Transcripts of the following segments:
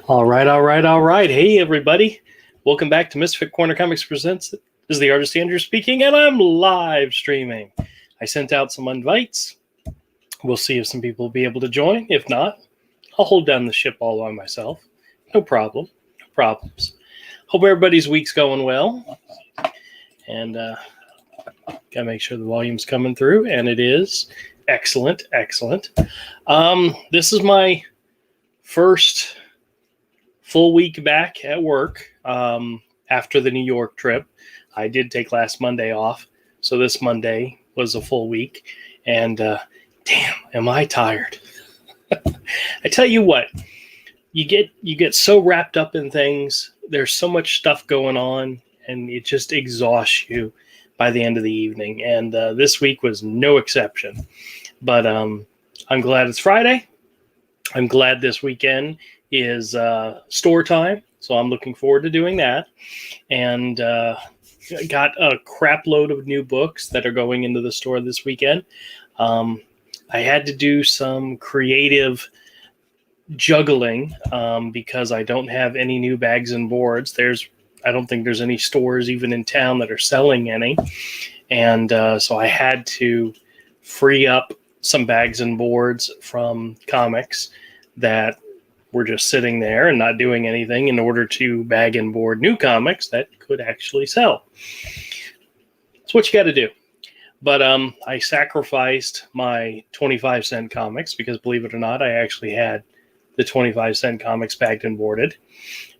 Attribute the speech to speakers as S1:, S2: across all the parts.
S1: All right, all right, all right. Hey, everybody. Welcome back to Misfit Corner Comics Presents. This is the artist Andrew speaking, and I'm live streaming. I sent out some invites. We'll see if some people will be able to join. If not, I'll hold down the ship all by myself. No problem. No problems. Hope everybody's week's going well. And gotta make sure the volume's coming through, and it is. Excellent, excellent. This is my first full week back at work after the New York trip. I did take last Monday off, so this Monday was a full week, and damn, am I tired. I tell you what, you get so wrapped up in things, there's so much stuff going on, and it just exhausts you by the end of the evening, and this week was no exception. But I'm glad it's Friday. I'm glad this weekend is store time, so I'm looking forward to doing that. And got a crap load of new books that are going into the store this weekend. I had to do some creative juggling because I don't have any new bags and boards. I don't think there's any stores even in town that are selling any. And so I had to free up some bags and boards from comics that were just sitting there and not doing anything in order to bag and board new comics that could actually sell. That's what you got to do. But I sacrificed my 25-cent comics because, believe it or not, I actually had the 25-cent comics bagged and boarded.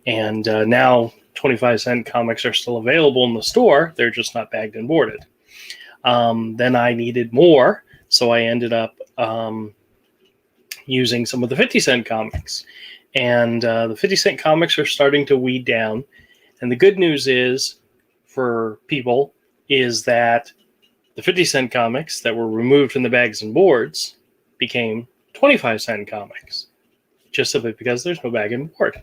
S1: And now 25-cent comics are still available in the store. They're just not bagged and boarded. Then I needed more, so I ended up using some of the 50-cent comics. And the 50-cent comics are starting to weed down. And the good news is, for people, is that the 50-cent comics that were removed from the bags and boards became 25-cent comics, just simply because there's no bag and board.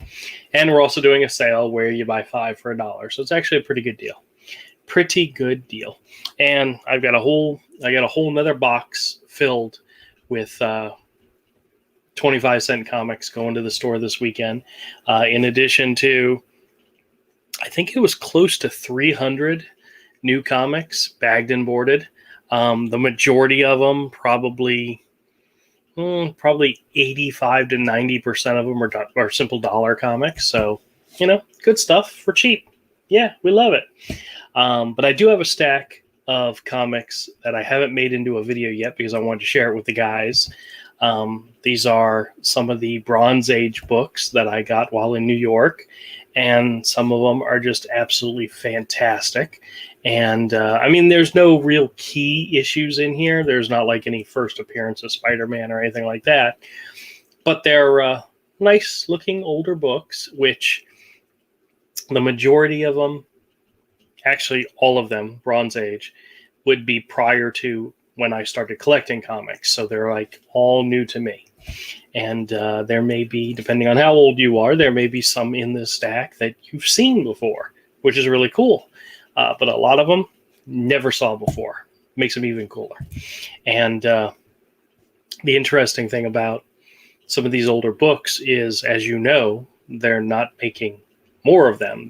S1: And we're also doing a sale where you buy 5 for $1. So it's actually a pretty good deal. Pretty good deal. And I got a whole another box filled with 25-cent comics going to the store this weekend. In addition to, I think it was close to 300 new comics bagged and boarded. The majority of them, probably 85 to 90% of them are simple dollar comics. So, good stuff for cheap. Yeah, we love it. But I do have a stack of comics that I haven't made into a video yet because I wanted to share it with the guys. These are some of the Bronze Age books that I got while in New York, and some of them are just absolutely fantastic. And there's no real key issues in here. There's not like any first appearance of Spider-Man or anything like that, but they're nice looking older books, which the majority of them, actually all of them, Bronze Age, would be prior to when I started collecting comics. So they're like all new to me. And there may be, depending on how old you are, there may be some in this stack that you've seen before, which is really cool. But a lot of them never saw before. Makes them even cooler. And the interesting thing about some of these older books is, as you know, they're not making more of them.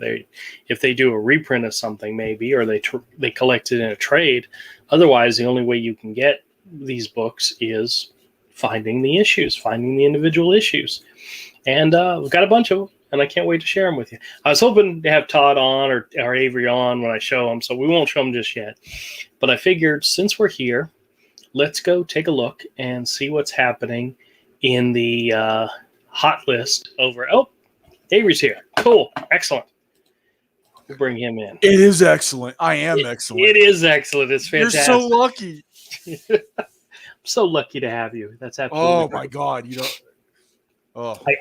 S1: If they do a reprint of something, maybe, or they collect it in a trade. Otherwise, the only way you can get these books is finding the individual issues. And we've got a bunch of them, and I can't wait to share them with you. I was hoping to have Todd on or Avery on when I show them, so we won't show them just yet. But I figured, since we're here, let's go take a look and see what's happening in the hot list over. Oh, Avery's here. Cool. Excellent. We'll bring him in.
S2: It is excellent. I am excellent.
S1: It is excellent. It's fantastic.
S2: You're so lucky.
S1: I'm so lucky to have you. That's absolutely
S2: my God.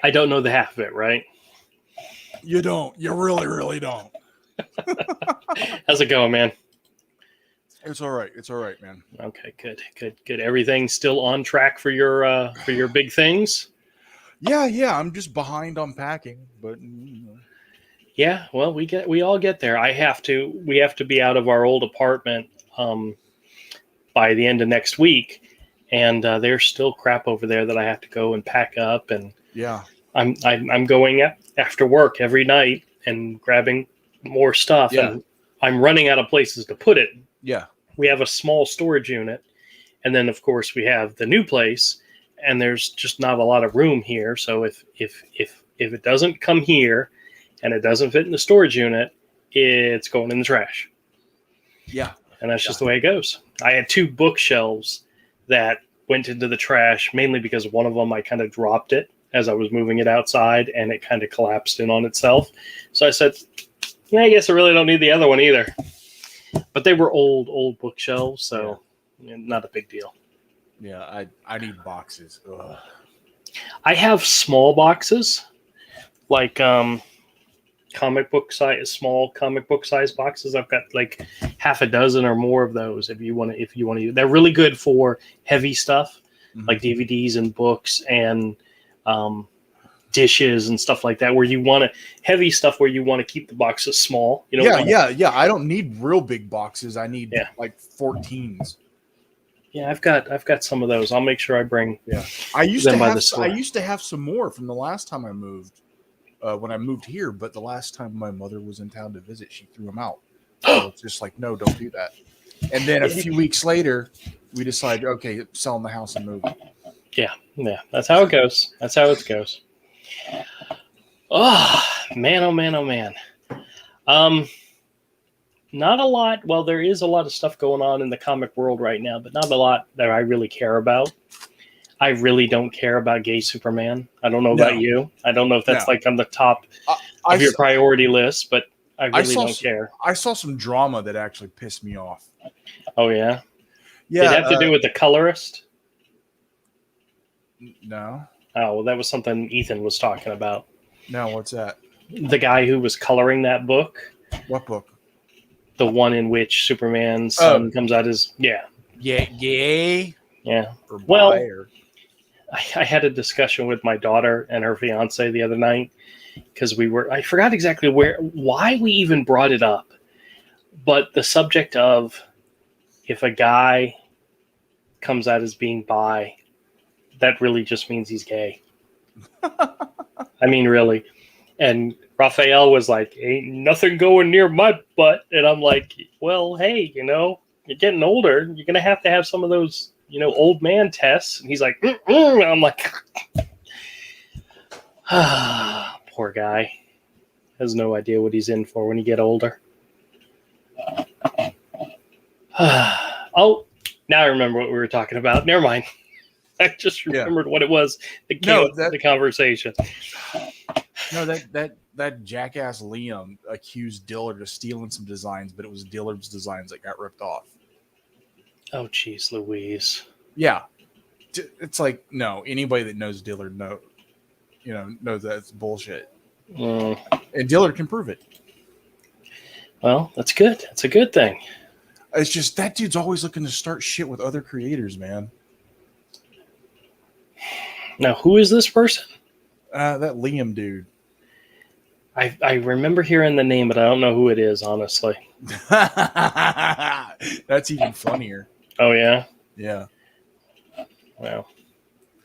S1: I don't know the half of it, right?
S2: You don't. You really, really don't.
S1: How's it going, man?
S2: It's all right. It's all right, man.
S1: Okay, good. Everything still on track for your big things?
S2: Yeah. I'm just behind on packing, but
S1: yeah. Well, we all get there. We have to be out of our old apartment by the end of next week, and there's still crap over there that I have to go and pack up, and
S2: yeah.
S1: I'm going after work every night and grabbing more stuff,
S2: Yeah.
S1: and I'm running out of places to put it.
S2: Yeah.
S1: We have a small storage unit, and then of course we have the new place, and there's just not a lot of room here. So if it doesn't come here and it doesn't fit in the storage unit, it's going in the trash.
S2: Yeah.
S1: And that's just the way it goes. I had 2 bookshelves that went into the trash, mainly because one of them I kind of dropped it as I was moving it outside, and it kind of collapsed in on itself. So I said, I guess I really don't need the other one either. But they were old bookshelves, so not a big deal.
S2: Yeah, I need boxes. Ugh.
S1: I have small boxes, like comic book size, small comic book size boxes. I've got like half a dozen or more of those. If you want to, they're really good for heavy stuff, like DVDs and books and dishes and stuff like that. Where you want heavy stuff, where you want to keep the boxes small. You know.
S2: Yeah. I don't need real big boxes. I need like 14s.
S1: Yeah, I've got some of those. I'll make sure I bring.
S2: Yeah, I used to have some more from the last time I moved. When I moved here, but the last time my mother was in town to visit, she threw them out. So it's just like, no, don't do that. And then a few weeks later, we decided, okay, selling the house and moving.
S1: Yeah, that's how it goes. That's how it goes. Oh man. Not a lot. Well, there is a lot of stuff going on in the comic world right now, but not a lot that I really care about. I really don't care about gay Superman. I don't know about you. I don't know if that's like on the top of your priority list, but I really don't care.
S2: I saw some drama that actually pissed me off.
S1: Oh, yeah?
S2: Yeah.
S1: Did it have to do with the colorist?
S2: No.
S1: Oh, well, that was something Ethan was talking about.
S2: No, what's that?
S1: The guy who was coloring that book.
S2: What book?
S1: The one in which Superman's son comes out as... Yeah.
S2: Yeah.
S1: Well... I had a discussion with my daughter and her fiance the other night because I forgot exactly why we even brought it up, but the subject of if a guy comes out as being bi, that really just means he's gay. I mean, really. And Raphael was like, ain't nothing going near my butt. And I'm like, well, hey, you're getting older. You're going to have some of those old man tests. And he's like, And I'm like, poor guy. Has no idea what he's in for when you get older. Oh, now I remember what we were talking about. Never mind. I just remembered what it was that came up with the conversation.
S2: No, that jackass Liam accused Dillard of stealing some designs, but it was Dillard's designs that got ripped off.
S1: Oh, jeez, Louise.
S2: Yeah. It's like, no, anybody that knows Dillard knows that's bullshit. And Dillard can prove it.
S1: Well, that's good. That's a good thing.
S2: It's just that dude's always looking to start shit with other creators, man.
S1: Now, who is this person?
S2: That Liam dude.
S1: I remember hearing the name, but I don't know who it is, honestly.
S2: That's even funnier.
S1: Oh, yeah?
S2: Yeah.
S1: Well.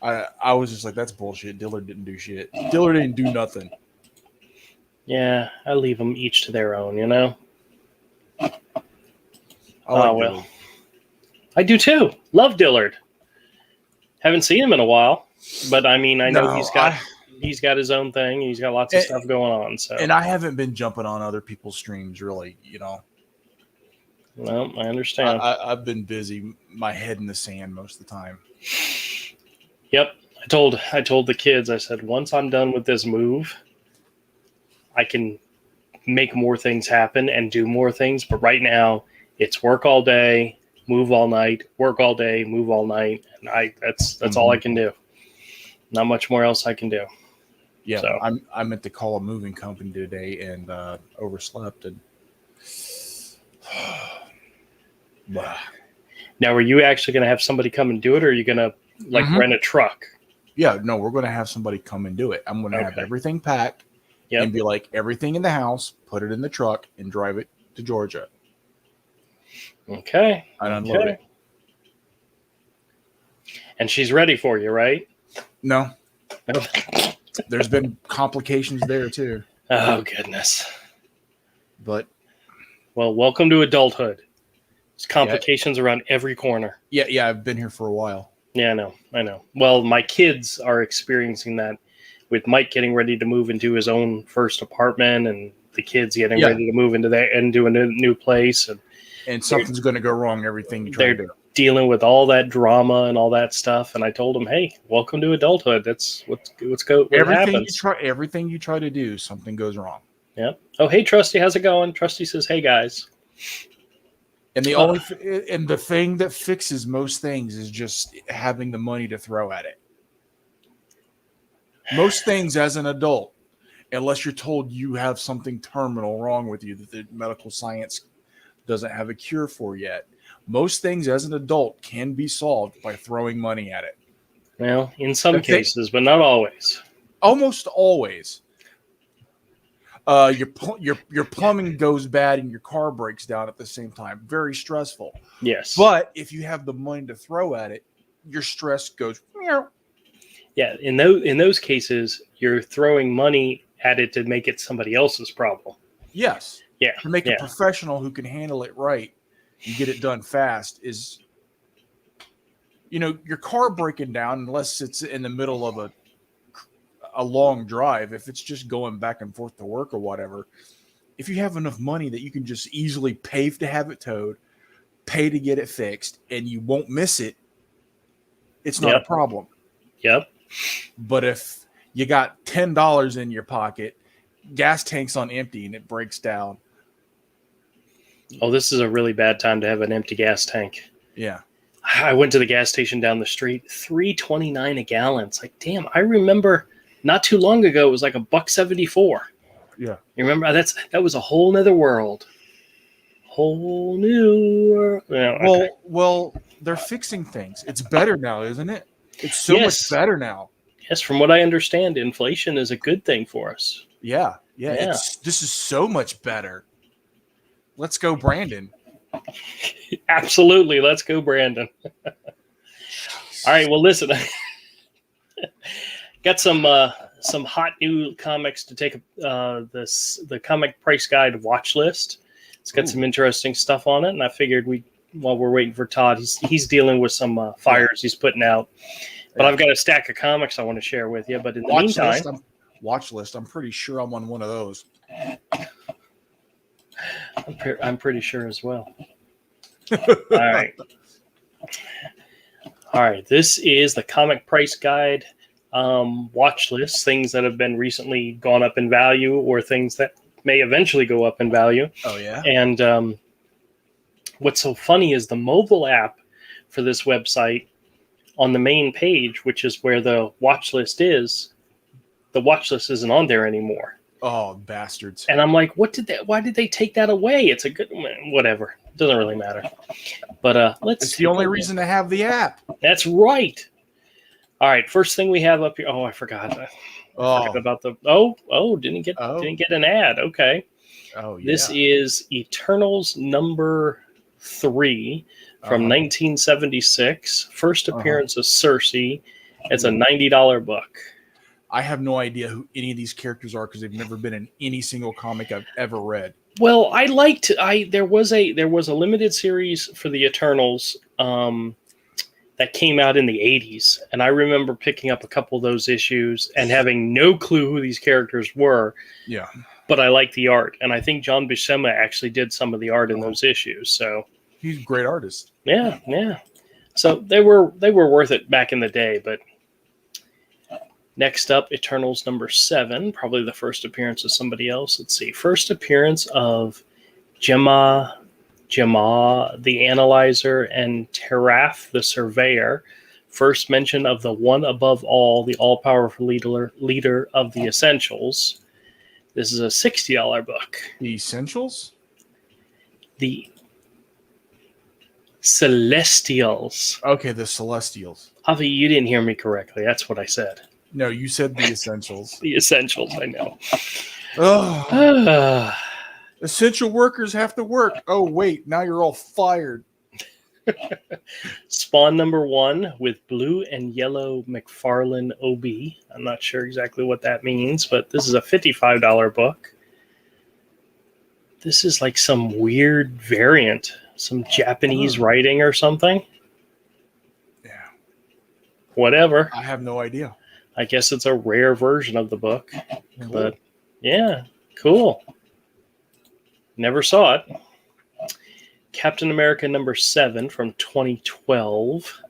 S2: I was just like, that's bullshit. Dillard didn't do shit. Dillard didn't do nothing.
S1: Yeah, I leave them each to their own,
S2: Dillard.
S1: I do too. Love Dillard. Haven't seen him in a while, but I mean, I know he's got his own thing. He's got lots of stuff going on. So,
S2: and I haven't been jumping on other people's streams, really.
S1: Well, I understand.
S2: I've been busy, my head in the sand most of the time.
S1: Yep, I told the kids. I said, once I'm done with this move, I can make more things happen and do more things. But right now, it's work all day, move all night, work all day, move all night, and that's all I can do. Not much more else I can do.
S2: Yeah, so. I meant to call a moving company today and overslept. And
S1: now, are you actually going to have somebody come and do it, or are you going to rent a truck?
S2: Yeah, no, we're going to have somebody come and do it. I'm going to have everything packed and be like, everything in the house, put it in the truck, and drive it to Georgia.
S1: Okay.
S2: And unload it.
S1: And she's ready for you, right?
S2: No. There's been complications there too.
S1: Oh, goodness.
S2: But
S1: well, welcome to adulthood. There's complications around every corner.
S2: Yeah, I've been here for a while.
S1: Yeah, I know. Well, my kids are experiencing that with Mike getting ready to move into his own first apartment and the kids getting ready to move into a new place.
S2: And something's going to go wrong, everything you try to do.
S1: Dealing with all that drama and all that stuff. And I told them, hey, welcome to adulthood. That's what happens.
S2: Everything you try to do, something goes wrong.
S1: Yeah. Oh, hey, Trusty, how's it going? Trusty says, hey, guys.
S2: And the thing that fixes most things is just having the money to throw at it. Most things as an adult, unless you're told you have something terminal wrong with you that the medical science doesn't have a cure for yet, most things as an adult can be solved by throwing money at it.
S1: Well, in some cases, but not always.
S2: Almost always. Your plumbing goes bad and your car breaks down at the same time. Very stressful.
S1: Yes.
S2: But if you have the money to throw at it, your stress goes. Meow.
S1: Yeah. In those cases, you're throwing money at it to make it somebody else's problem.
S2: Yes.
S1: Yeah.
S2: To make a professional who can handle it right and get it done fast is, your car breaking down, unless it's in the middle of a long drive, if it's just going back and forth to work or whatever, if you have enough money that you can just easily pay to have it towed, pay to get it fixed, and you won't miss it, it's not a problem.
S1: Yep.
S2: But if you got $10 in your pocket, gas tank's on empty, and it breaks down.
S1: Oh, this is a really bad time to have an empty gas tank.
S2: Yeah.
S1: I went to the gas station down the street, $3.29 a gallon. It's like, damn, I remember not too long ago, it was like $1.74.
S2: Yeah.
S1: You remember? That was a whole nother world. Whole new world. Yeah,
S2: well, they're fixing things. It's better now, isn't it? It's so much better now.
S1: Yes, from what I understand, inflation is a good thing for us.
S2: Yeah. This is so much better. Let's go, Brandon.
S1: Absolutely. Let's go, Brandon. All right. Well, listen. Got some hot new comics to take the comic price guide watch list. It's got some interesting stuff on it, and I figured while we're waiting for Todd, he's dealing with some fires he's putting out. But I've got a stack of comics I want to share with you. But in the meantime,
S2: watch list. I'm pretty sure I'm on one of those.
S1: I'm pretty sure as well. All right. This is the comic price guide watch list. Things that have been recently gone up in value, or things that may eventually go up in value.
S2: Oh yeah.
S1: And what's so funny is the mobile app for this website, on the main page, which is where the watch list is, the watch list isn't on there anymore.
S2: Oh, bastards.
S1: And I'm like, why did they take that away? It's a good, whatever. It doesn't really matter. But
S2: it's the only reason to have the app.
S1: That's right. All right. First thing we have up here. Oh, I forgot. I forgot about the, didn't get an ad. Okay.
S2: Oh, yeah.
S1: This is Eternals number 3 from 1976. First appearance of Cersei. It's a $90 book.
S2: I have no idea who any of these characters are because they've never been in any single comic I've ever read.
S1: Well, there was a limited series for the Eternals that came out in the 80s, and I remember picking up a couple of those issues and having no clue who these characters were.
S2: Yeah.
S1: But I like the art, and I think John Buscema actually did some of the art in those issues. So
S2: he's a great artist.
S1: Yeah. So they were worth it back in the day, but next up, Eternals number 7, probably the first appearance of somebody else. Let's see. First appearance of Gemma the Analyzer, and Teraf the Surveyor. First mention of the one above all, the all-powerful leader of the Essentials. This is a $60 book.
S2: The Essentials?
S1: The Celestials.
S2: Okay, the Celestials.
S1: Avi, you didn't hear me correctly. That's what I said.
S2: No, you said the Essentials.
S1: The Essentials, I know.
S2: Oh. Essential workers have to work. Oh, wait, now you're all fired.
S1: Spawn #1 with blue and yellow McFarlane OB. I'm not sure exactly what that means, but this is a $55 book. This is like some weird variant, some Japanese writing or something.
S2: Yeah.
S1: Whatever.
S2: I have no idea.
S1: I guess it's a rare version of the book.
S2: Cool.
S1: But yeah, cool. Never saw it. Captain America #7 from 2012.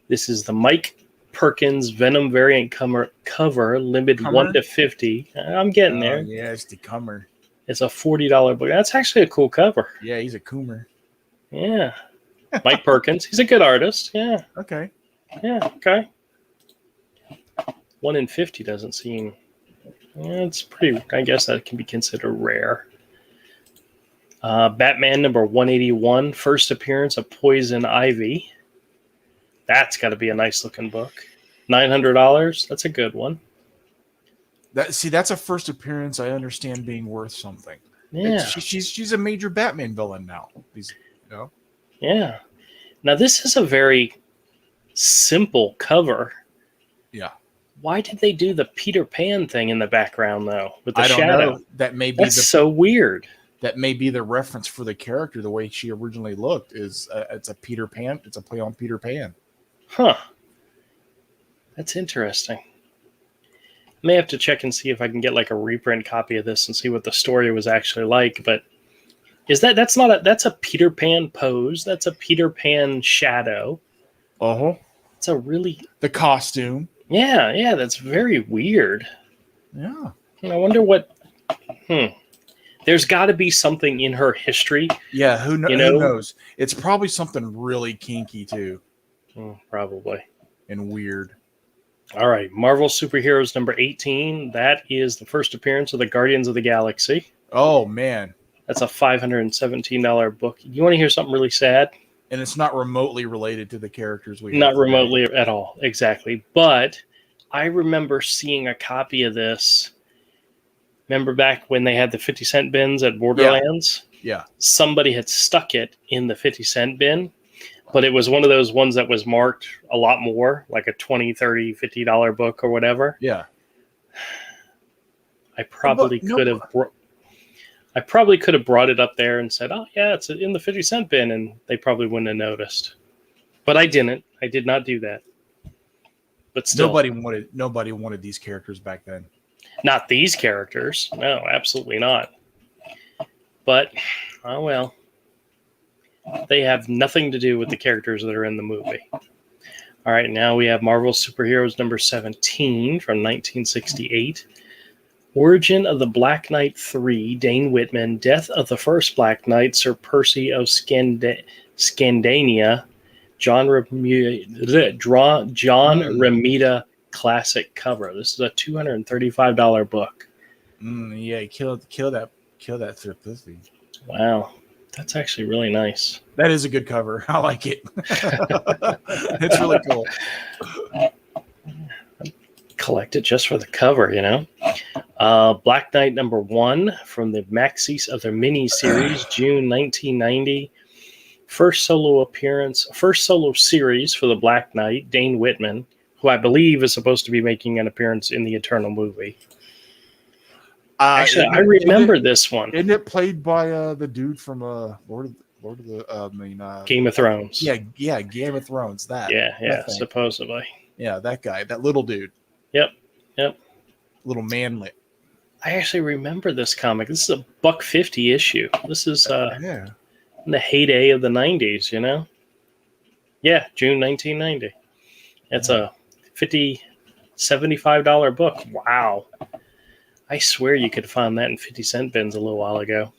S1: This is the Mike Perkins Venom variant cover, limited 1 to 50. I'm getting there.
S2: Yeah, it's the comer.
S1: It's a $40 book. That's actually a cool cover.
S2: Yeah, he's a coomer.
S1: Yeah. Mike Perkins. He's a good artist. Yeah.
S2: Okay.
S1: Yeah, okay. 1 in 50 doesn't seem... it's pretty... I guess that can be considered rare. Batman #181, first appearance of Poison Ivy. That's got to be a nice looking book. $900. That's a good one.
S2: That's a first appearance I understand being worth something.
S1: Yeah.
S2: She's a major Batman villain now.
S1: Yeah. Now this is a very simple cover.
S2: Yeah.
S1: Why did they do the Peter Pan thing in the background though with the
S2: I don't
S1: shadow?
S2: know. That may be
S1: so weird.
S2: That may be the reference for the character. The way she originally looked is it's a Peter Pan. It's a play on Peter Pan.
S1: Huh. That's interesting. I may have to check and see if I can get like a reprint copy of this and see what the story was actually like. But that's a Peter Pan pose. That's a Peter Pan shadow. It's a really
S2: the costume.
S1: Yeah, that's very weird.
S2: Yeah.
S1: And I wonder what. There's got to be something in her history.
S2: Yeah, who knows? It's probably something really kinky too.
S1: Probably.
S2: And weird.
S1: All right, Marvel Superheroes #18. That is the first appearance of the Guardians of the Galaxy.
S2: Oh, man.
S1: That's a $517 book. You want to hear something really sad?
S2: And it's not remotely related to the characters we have.
S1: Not remotely at all, exactly. But I remember seeing a copy of this. Remember back when they had the 50-cent bins at Borderlands?
S2: Yeah.
S1: Somebody had stuck it in the 50-cent bin, but it was one of those ones that was marked a lot more, like a $20, $30, $50 book or whatever.
S2: Yeah.
S1: I probably could have brought it up there and said, "Oh yeah, it's in the 50-cent bin," and they probably wouldn't have noticed. But I didn't. I did not do that. But still,
S2: nobody wanted these characters back then.
S1: Not these characters. No, absolutely not. But, oh well. They have nothing to do with the characters that are in the movie. All right, now we have Marvel Superheroes #17 from 1968. Origin of the Black Knight 3, Dane Whitman. Death of the first Black Knight, Sir Percy of Scandania. John Romita classic cover. This is a $235 book.
S2: Yeah, kill that Sir Percy.
S1: Wow. That's actually really nice.
S2: That is a good cover. I like it. It's really cool.
S1: Collect it just for the cover, Black Knight #1 from the Maxis of their mini-series, June 1990. First solo series for the Black Knight, Dane Whitman, who I believe is supposed to be making an appearance in the Eternal movie. Actually, I remember this one.
S2: Isn't it played by the dude from
S1: Game of Thrones?
S2: Yeah, Game of Thrones.
S1: That supposedly.
S2: Yeah, that guy, that little dude.
S1: Yep.
S2: Little manlet.
S1: I actually remember this comic. This is a $1.50 issue. This is in the heyday of the 90s, Yeah, June 1990. It's a $75 book. Wow. I swear you could find that in 50-cent bins a little while ago.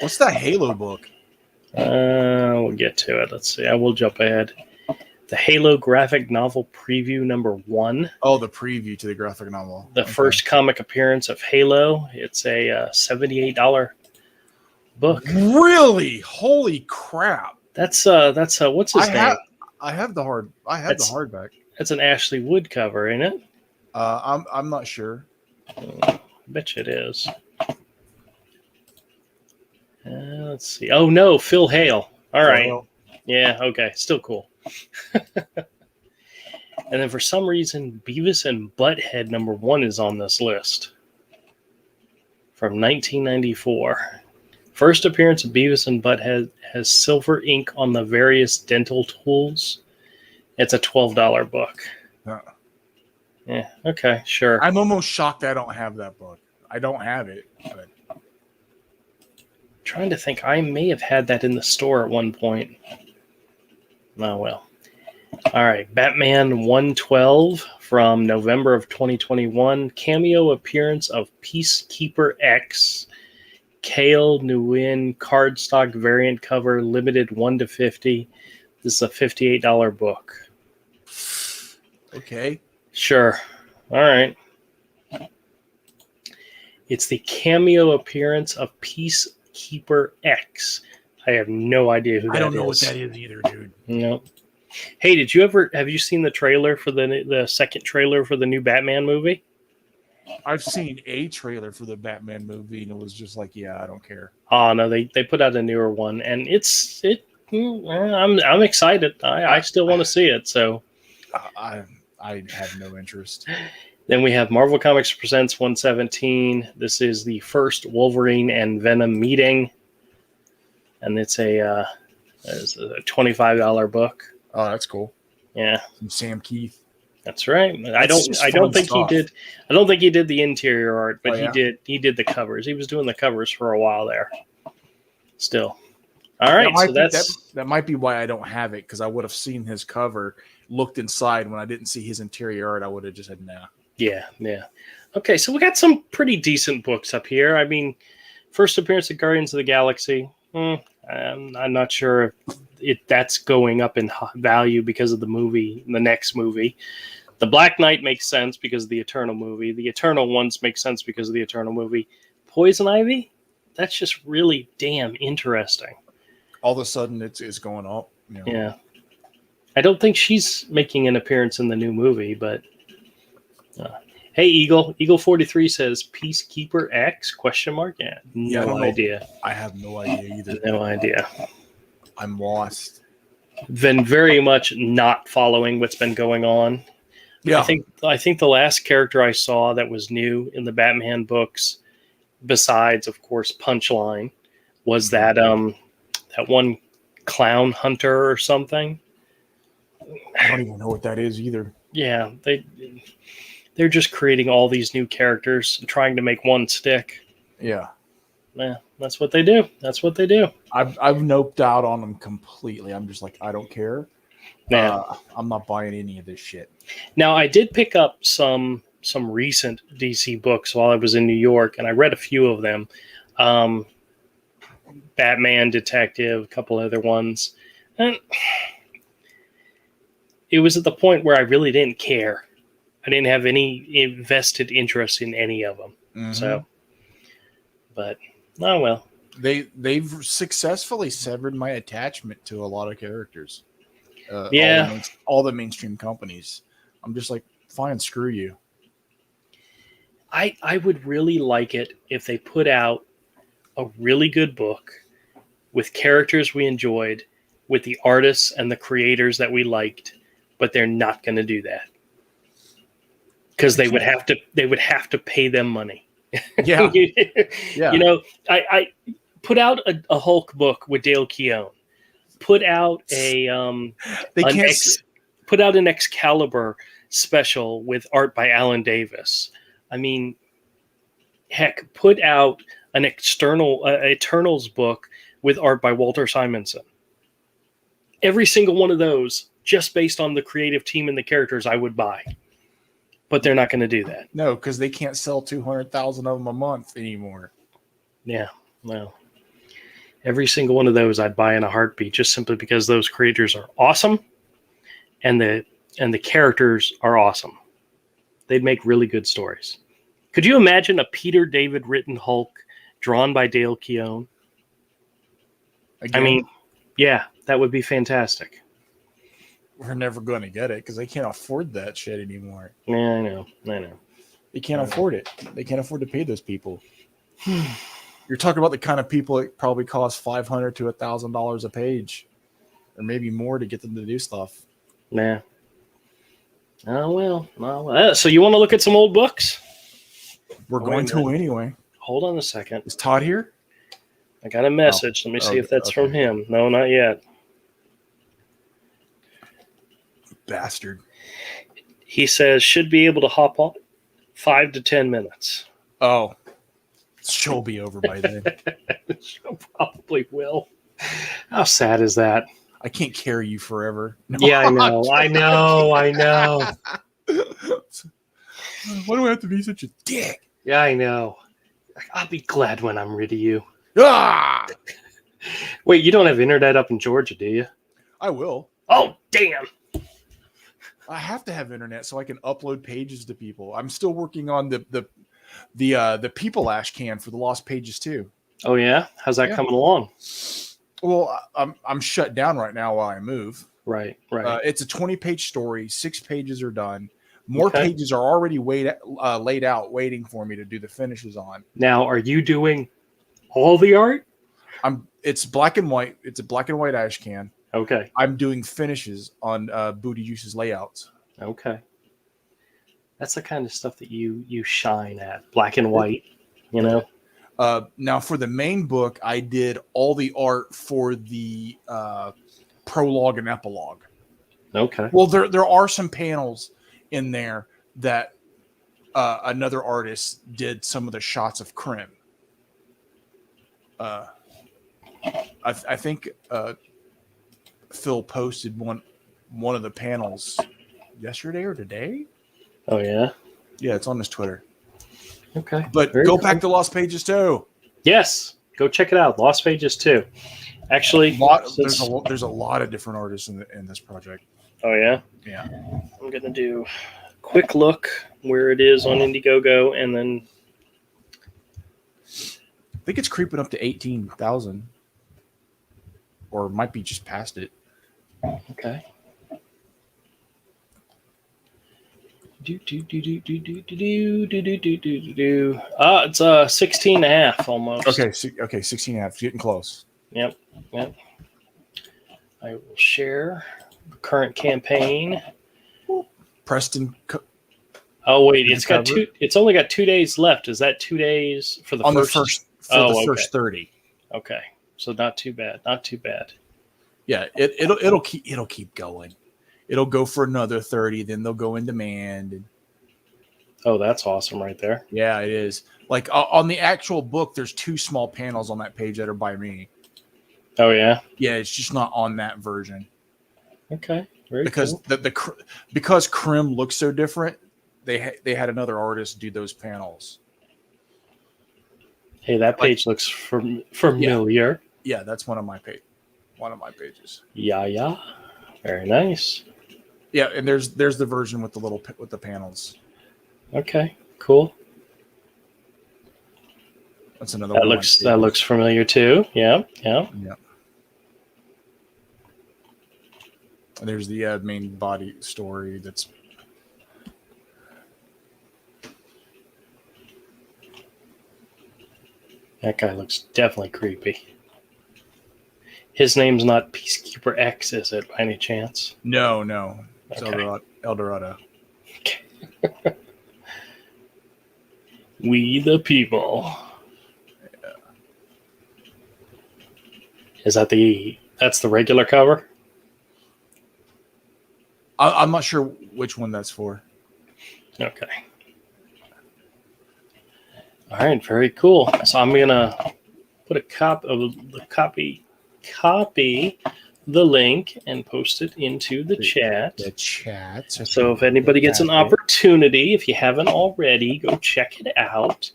S2: What's that Halo book?
S1: We'll get to it. Let's see. I will jump ahead. The Halo graphic novel preview #1.
S2: Oh, the preview to the graphic novel.
S1: The first comic appearance of Halo. It's a $78 book.
S2: Really? Holy crap!
S1: That's what's his name?
S2: I have the hardback.
S1: That's an Ashley Wood cover, ain't it?
S2: I'm not sure.
S1: I bet you it is. Let's see. Oh no, Phil Hale. All right. Yeah, okay. Still cool. And then for some reason, Beavis and Butthead #1 is on this list. From 1994. First appearance of Beavis and Butthead has silver ink on the various dental tools. It's a $12 book. Yeah, okay, sure.
S2: I'm almost shocked I don't have that book. I don't have it. But...
S1: trying to think. I may have had that in the store at one point. Oh, well. All right. Batman 112 from November of 2021. Cameo appearance of Peacekeeper X. Kale Nguyen cardstock variant cover, limited 1-50. This is a $58 book.
S2: Okay.
S1: Sure. All right. It's the cameo appearance of Peacekeeper X. I have no idea who that is.
S2: I don't know what that is either, dude.
S1: No. Hey, have you seen the trailer for the second trailer for the new Batman movie?
S2: I've seen a trailer for the Batman movie, and it was just like, yeah, I don't care.
S1: Oh no, they put out a newer one, and I'm excited. I still want to see it. So
S2: I have no interest.
S1: Then we have Marvel Comics Presents 117. This is the first Wolverine and Venom meeting, and it's a $25 book.
S2: Oh, that's cool.
S1: Yeah,
S2: from Sam Keith.
S1: That's right. I don't think he did. I don't think he did the interior art, but he did the covers. He was doing the covers for a while there. Still, all right.
S2: That might be why I don't have it, because I would have seen his cover, looked inside. When I didn't see his interior art, I would have just said nah. Yeah.
S1: Okay, so we got some pretty decent books up here. I mean, first appearance of Guardians of the Galaxy. I'm not sure if that's going up in value because of the next movie. The Black Knight makes sense because of the Eternal movie. The Eternal ones make sense because of the Eternal movie. Poison Ivy? That's just really damn interesting.
S2: All of a sudden, it's going up. You know.
S1: Yeah. I don't think she's making an appearance in the new movie, but... hey, Eagle 43 says Peacekeeper X? ? Yeah, no idea.
S2: I have no idea either.
S1: No idea.
S2: I'm lost.
S1: Been very much not following what's been going on. Yeah, I think the last character I saw that was new in the Batman books, besides of course Punchline, was that one Clown Hunter or something.
S2: I don't even know what that is either.
S1: Yeah, they're just creating all these new characters and trying to make one stick.
S2: Yeah.
S1: That's what they do.
S2: I've noped out on them completely. I'm just like, I don't care. Yeah. I'm not buying any of this shit.
S1: Now, I did pick up some recent DC books while I was in New York, and I read a few of them. Batman Detective, a couple other ones. And it was at the point where I really didn't care. I didn't have any invested interest in any of them. Mm-hmm. So, but, oh well.
S2: They've successfully severed my attachment to a lot of characters. All the mainstream companies. I'm just like, fine, screw you.
S1: I would really like it if they put out a really good book with characters we enjoyed, with the artists and the creators that we liked, but they're not going to do that. Because they would have to pay them money.
S2: Yeah.
S1: Yeah. You know, I put out a Hulk book with Dale Keown. Put out an Excalibur special with art by Alan Davis. I mean, heck, put out an Eternals book with art by Walter Simonson. Every single one of those, just based on the creative team and the characters, I would buy. But they're not going to do that.
S2: No, because they can't sell 200,000 of them a month anymore.
S1: Yeah, well, every single one of those I'd buy in a heartbeat, just simply because those creators are awesome, and the characters are awesome. They'd make really good stories. Could you imagine a Peter David written Hulk drawn by Dale Keown? Again? I mean, yeah, that would be fantastic.
S2: We're never going to get it because they can't afford that shit anymore.
S1: Yeah, I know.
S2: They can't afford it. They can't afford to pay those people. You're talking about the kind of people it probably costs $500 to $1,000 a page. or maybe more to get them to do stuff.
S1: Nah. Oh well. So you want to look at some old books?
S2: We're going to anyway.
S1: Hold on a second.
S2: Is Todd here?
S1: I got a message. Let me see if that's from him. No, not yet.
S2: Bastard.
S1: He says should be able to hop on 5 to 10 minutes.
S2: Oh, she'll be over by then.
S1: She'll probably will. How sad is that?
S2: I can't carry you forever.
S1: No, yeah, I know.
S2: Why do I have to be such a dick?
S1: Yeah, I know. I'll be glad when I'm rid of you.
S2: Ah!
S1: Wait, you don't have internet up in Georgia, do you?
S2: I will.
S1: Oh, damn.
S2: I have to have internet so I can upload pages to people. I'm still working on the people ash can for the lost pages too.
S1: Oh yeah, how's that coming along?
S2: Well, I'm shut down right now while I move.
S1: Right.
S2: It's a 20-page story. 6 pages are done. More pages are already laid out, waiting for me to do the finishes on.
S1: Now, are you doing all the art?
S2: It's black and white. It's a black and white ash can.
S1: Okay.
S2: I'm doing finishes on Booty Juice's layouts.
S1: Okay. That's the kind of stuff that you shine at, black and white, you know?
S2: Now, for the main book, I did all the art for the prologue and epilogue.
S1: Okay.
S2: Well, there are some panels in there that another artist did some of the shots of Krim. I think Phil posted one of the panels yesterday or today.
S1: Oh yeah,
S2: yeah, it's on his Twitter.
S1: Okay,
S2: but go back to Lost Pages 2.
S1: Yes, go check it out. Lost Pages 2. Actually,
S2: there's a lot of different artists in this project.
S1: Oh yeah,
S2: yeah.
S1: I'm gonna do a quick look where it is on Indiegogo, and then
S2: I think it's creeping up to 18,000, or it might be just past it.
S1: Okay. It's 16 and a half almost.
S2: Okay, 16 and a half. Getting close.
S1: Yep. I will share the current campaign.
S2: Preston.
S1: Oh wait, it's only got 2 days left. Is that 2 days for the first
S2: 30?
S1: Okay, so not too bad. Not too bad.
S2: Yeah, it'll keep going. It'll go for another 30, then they'll go in demand.
S1: Oh, that's awesome right there.
S2: Yeah, it is. Like on the actual book, there's 2 small panels on that page that are by me.
S1: Oh yeah.
S2: Yeah, it's just not on that version.
S1: Okay.
S2: Because
S1: cool.
S2: Because Krim looks so different, they had another artist do those panels.
S1: Hey, that page looks familiar.
S2: Yeah, that's one of my pages.
S1: Yeah. Very nice.
S2: Yeah, and there's the version with the panels.
S1: Okay, cool.
S2: That's another
S1: that
S2: one.
S1: That looks familiar too. Yeah.
S2: And there's the main body story that's.
S1: That guy looks definitely creepy. His name's not Peacekeeper X, is it, by any chance?
S2: No. It's
S1: okay.
S2: Eldorado.
S1: Okay. We the people.
S2: Yeah.
S1: Is that that's the regular cover?
S2: I'm not sure which one that's for.
S1: Okay. All right, very cool. So I'm gonna put a copy the link and post it into the chat.
S2: The chat.
S1: So if anybody gets an opportunity, if you haven't already, go check it out.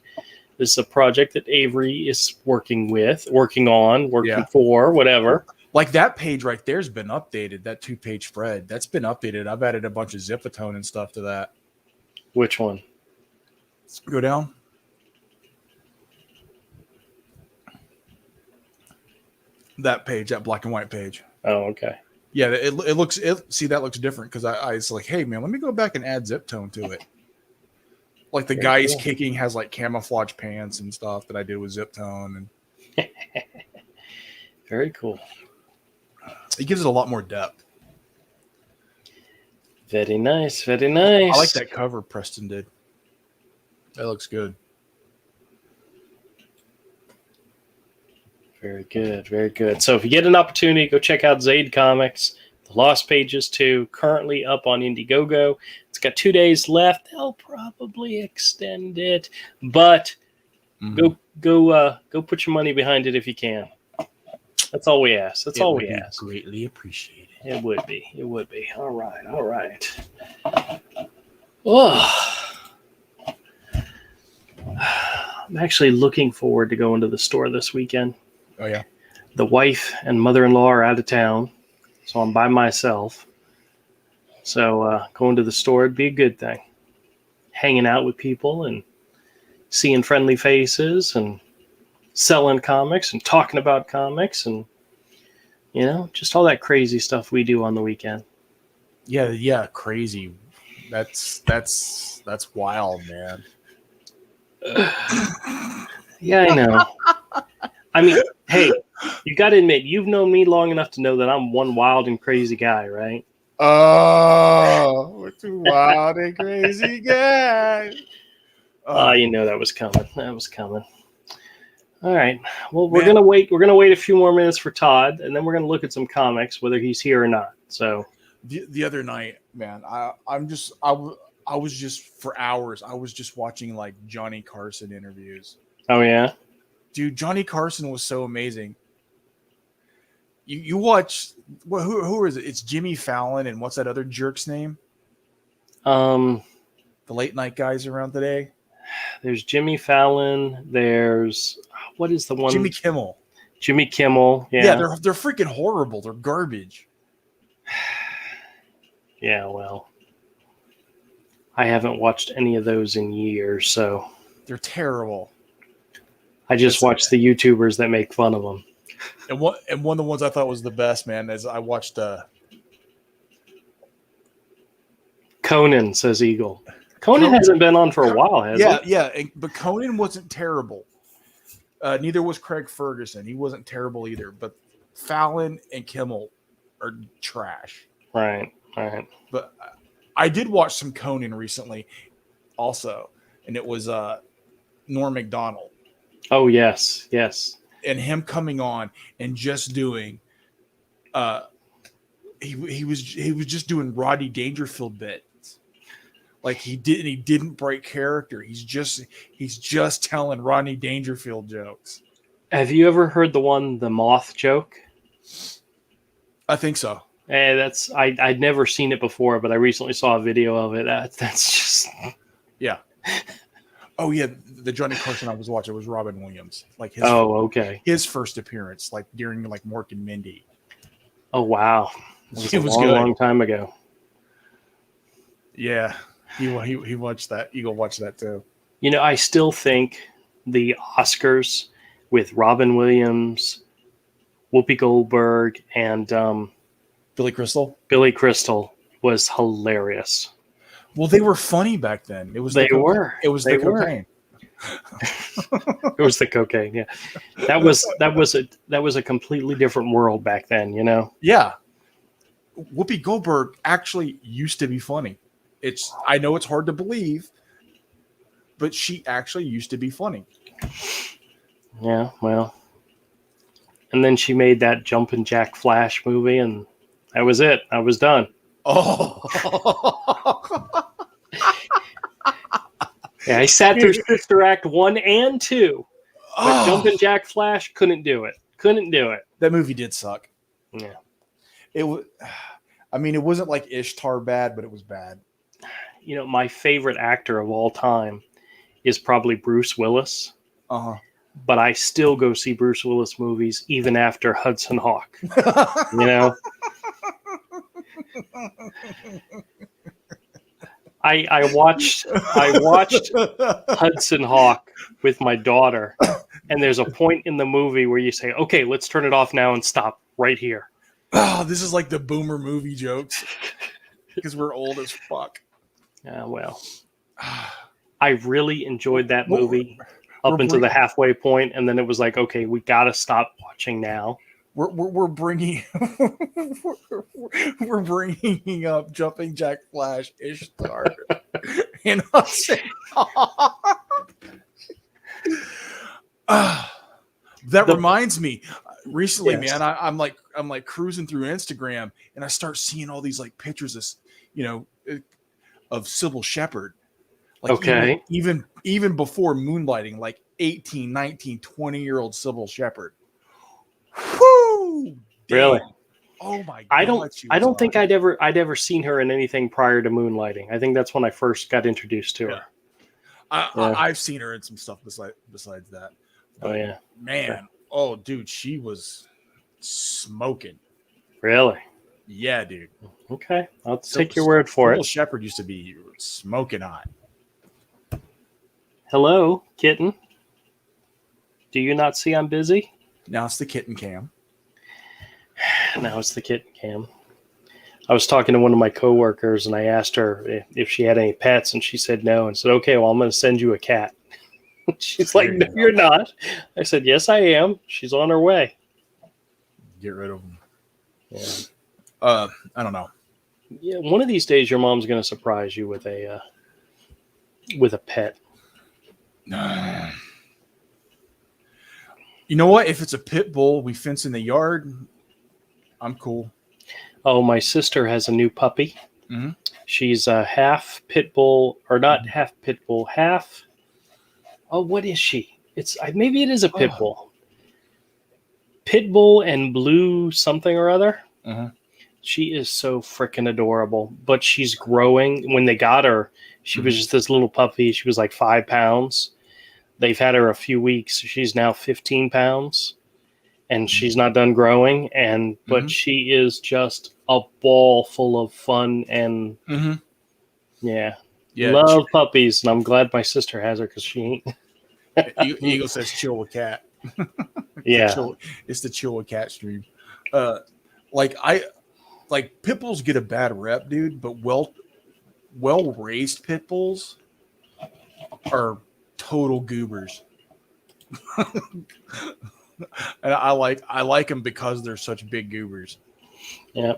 S1: This is a project that Avery is working for, whatever.
S2: Like that page right there's been updated. That 2-page spread that's been updated. I've added a bunch of zipatone and stuff to that.
S1: Which one?
S2: Go down. That page, that black and white page.
S1: Oh, okay.
S2: Yeah, it looks. That looks different because I was like, hey man, let me go back and add zip tone to it. Like the guy he's kicking has like camouflage pants and stuff that I did with zip tone and.
S1: Very cool.
S2: It gives it a lot more depth.
S1: Very nice, very nice.
S2: I like that cover Preston did. That looks good.
S1: Very good, very good. So if you get an opportunity, go check out Zaid Comics. The Lost Pages 2, currently up on Indiegogo. It's got 2 days left. They'll probably extend it, but go put your money behind it if you can. That's all we ask. That's all we ask.
S2: Greatly appreciated.
S1: It would be. It would be. All right. All right. Oh. I'm actually looking forward to going to the store this weekend.
S2: Oh, yeah.
S1: The wife and mother-in-law are out of town, so I'm by myself. So going to the store would be a good thing. Hanging out with people and seeing friendly faces and selling comics and talking about comics and, you know, just all that crazy stuff we do on the weekend.
S2: Yeah, crazy. That's wild, man.
S1: Yeah, I know. I mean, hey, you got to admit, you've known me long enough to know that I'm one wild and crazy guy, right?
S2: Oh, we're too wild and crazy guy.
S1: You know that was coming. That was coming. All right. Well, we're gonna wait. We're gonna wait a few more minutes for Todd, and then we're gonna look at some comics, whether he's here or not. So,
S2: the other night, man, I was just for hours. I was just watching like Johnny Carson interviews.
S1: Oh yeah,
S2: dude, Johnny Carson was so amazing. You watch who is it? It's Jimmy Fallon and what's that other jerk's name?
S1: The
S2: late night guys around today.
S1: There's Jimmy Fallon. There's what is the one?
S2: Jimmy Kimmel.
S1: Jimmy Kimmel.
S2: Yeah, they're freaking horrible. They're garbage.
S1: Yeah, well, I haven't watched any of those in years, so
S2: they're terrible.
S1: I just watched the YouTubers that make fun of them.
S2: And one of the ones I thought was the best, man, is I watched
S1: Conan, says Eagle. Conan hasn't been on for a while, has he?
S2: Yeah, but Conan wasn't terrible. Neither was Craig Ferguson. He wasn't terrible either. But Fallon and Kimmel are trash.
S1: Right.
S2: But I did watch some Conan recently also, and it was Norm Macdonald.
S1: Oh, yes.
S2: And him coming on and just doing he was just doing Rodney Dangerfield bits. Like he didn't break character. He's just telling Rodney Dangerfield jokes.
S1: Have you ever heard the moth joke?
S2: I think so.
S1: I'd never seen it before, but I recently saw a video of it. That's just
S2: yeah. Oh yeah, the Johnny Carson I was watching was Robin Williams. Like his his first appearance, like during like Mork and Mindy.
S1: Oh wow, it was a long time ago.
S2: Yeah, he watched that. Eagle watched that too.
S1: You know, I still think the Oscars with Robin Williams, Whoopi Goldberg, and
S2: Billy Crystal
S1: was hilarious.
S2: Well, they were funny back then. It was the cocaine.
S1: It was the cocaine. Yeah, that was a completely different world back then. You know.
S2: Yeah, Whoopi Goldberg actually used to be funny. I know it's hard to believe, but she actually used to be funny.
S1: Yeah, well, and then she made that Jumpin' Jack Flash movie, and that was it. I was done.
S2: Oh.
S1: Yeah, I sat through Sister Act 1 and 2. But Jumpin' Jack Flash couldn't do it.
S2: That movie did suck.
S1: Yeah.
S2: It was it wasn't like Ishtar bad, but it was bad.
S1: You know, my favorite actor of all time is probably Bruce Willis.
S2: Uh-huh.
S1: But I still go see Bruce Willis movies even after Hudson Hawk. You know? I watched Hudson Hawk with my daughter, and there's a point in the movie where you say, okay, let's turn it off now and stop right here.
S2: Oh, this is like the boomer movie jokes because we're old as fuck.
S1: Well, I really enjoyed that movie up until the halfway point, and then it was like, okay, we got to stop watching now.
S2: we're bringing we're bringing up Jumping Jack Flash Ishtar, and I said, that reminds me. Recently, yes. Man, I'm like cruising through Instagram, and I start seeing all these like pictures of of Sybil Shepherd. Like,
S1: okay,
S2: even before moonlighting, like 18, 19, 20-year-old Sybil Shepherd. Whoo!
S1: Really?
S2: Oh my god!
S1: I don't think I'd ever seen her in anything prior to moonlighting. I think that's when I first got introduced to her.
S2: I've seen her in some stuff besides that. But,
S1: oh yeah,
S2: man. Oh, dude, she was smoking.
S1: Really?
S2: Yeah, dude.
S1: Okay, I'll take your word for it.
S2: Sybil Shepherd used to be smoking hot.
S1: Hello, kitten. Do you not see I'm busy?
S2: Now it's the kitten cam.
S1: Now it's the kitten cam. I was talking to one of my coworkers, and I asked her if she had any pets, and she said no. And said, "Okay, well, I'm going to send you a cat." She's like, "No, you're not." I said, "Yes, I am. She's on her way."
S2: Get rid of them.
S1: Yeah.
S2: I don't know.
S1: Yeah, one of these days, your mom's going to surprise you with a pet.
S2: You know what? If it's a pit bull, we fence in the yard. I'm cool.
S1: Oh, my sister has a new puppy.
S2: Mm-hmm.
S1: She's a half pit bull, or not half pit bull, half. Oh, what is she? Maybe it is a pit bull. Pit bull and blue something or other.
S2: Uh-huh.
S1: She is so freaking adorable, but she's growing. When they got her, she was just this little puppy. She was like 5 pounds. They've had her a few weeks. She's now 15 pounds, and she's not done growing. But she is just a ball full of fun and yeah, love puppies. And I'm glad my sister has her because she ain't.
S2: Eagle says chill with cat. It's the chill with cat stream. Pit bulls get a bad rep, dude, but well raised pit bulls are total goobers. And I like them because they're such big goobers.
S1: Yeah.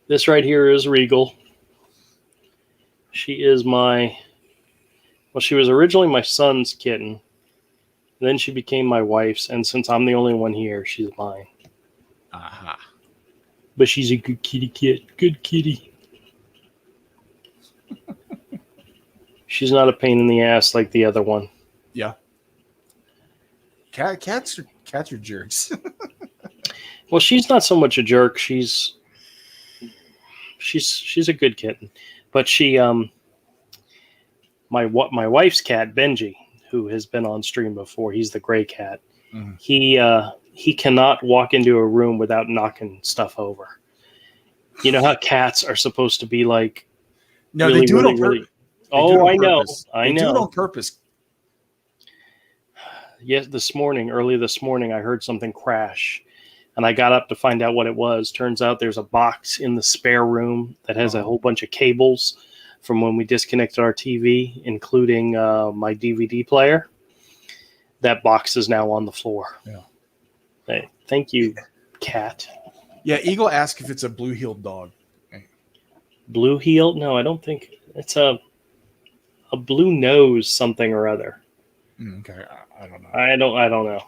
S1: This right here is Regal. She is she was originally my son's kitten. Then she became my wife's, and since I'm the only one here, she's mine.
S2: Aha.
S1: But she's a good kitty kit. Good kitty. She's not a pain in the ass like the other one.
S2: Yeah. Cats are jerks.
S1: Well, she's not so much a jerk. She's a good kitten. But she my wife's cat, Benji, who has been on stream before, he's the gray cat. Mm-hmm. He cannot walk into a room without knocking stuff over. You know how cats are supposed to be like?
S2: No, really, they do it on purpose.
S1: Oh, I know. I know.
S2: Do it on purpose.
S1: Yes, early this morning, I heard something crash, and I got up to find out what it was. Turns out there's a box in the spare room that has a whole bunch of cables from when we disconnected our TV, including my DVD player. That box is now on the floor.
S2: Yeah.
S1: Hey, thank you, cat.
S2: Yeah, Eagle asked if it's a blue-heeled dog.
S1: Blue heel? No, I don't think it's a blue nose something or other.
S2: Okay, I don't know.
S1: I don't know.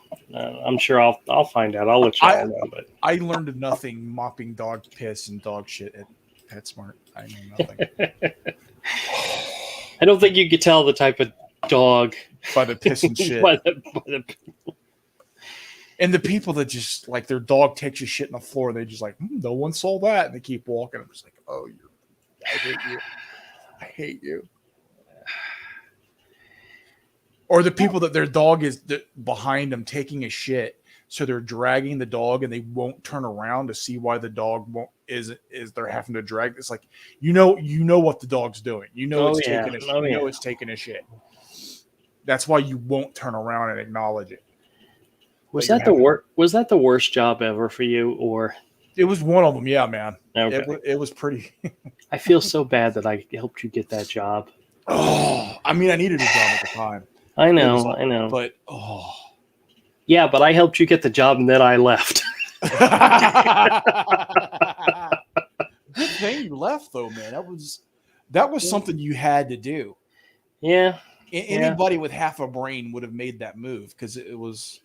S1: I'm sure I'll find out. I'll let you all know. But
S2: I learned nothing mopping dog piss and dog shit at PetSmart. I know nothing.
S1: I don't think you could tell the type of dog
S2: by the piss and shit. And the people that just like their dog takes a shit on the floor, they just like, no one saw that, and they keep walking. I'm just like, oh, I hate you. I hate you. Or the people that their dog is behind them taking a shit, so they're dragging the dog and they won't turn around to see why the dog is they're having to drag. It's like you know what the dog's doing. You know taking a shit. You know it's taking a shit. That's why you won't turn around and acknowledge it.
S1: Was that the worst job ever for you, or?
S2: It was one of them, yeah, man.
S1: Okay.
S2: It was pretty.
S1: I feel so bad that I helped you get that job.
S2: Oh, I mean, I needed a job at the time.
S1: I know.
S2: But
S1: Yeah, but I helped you get the job and then I left.
S2: Good thing you left, though, man. That was something you had to do.
S1: Yeah.
S2: Anybody with half a brain would have made that move because it was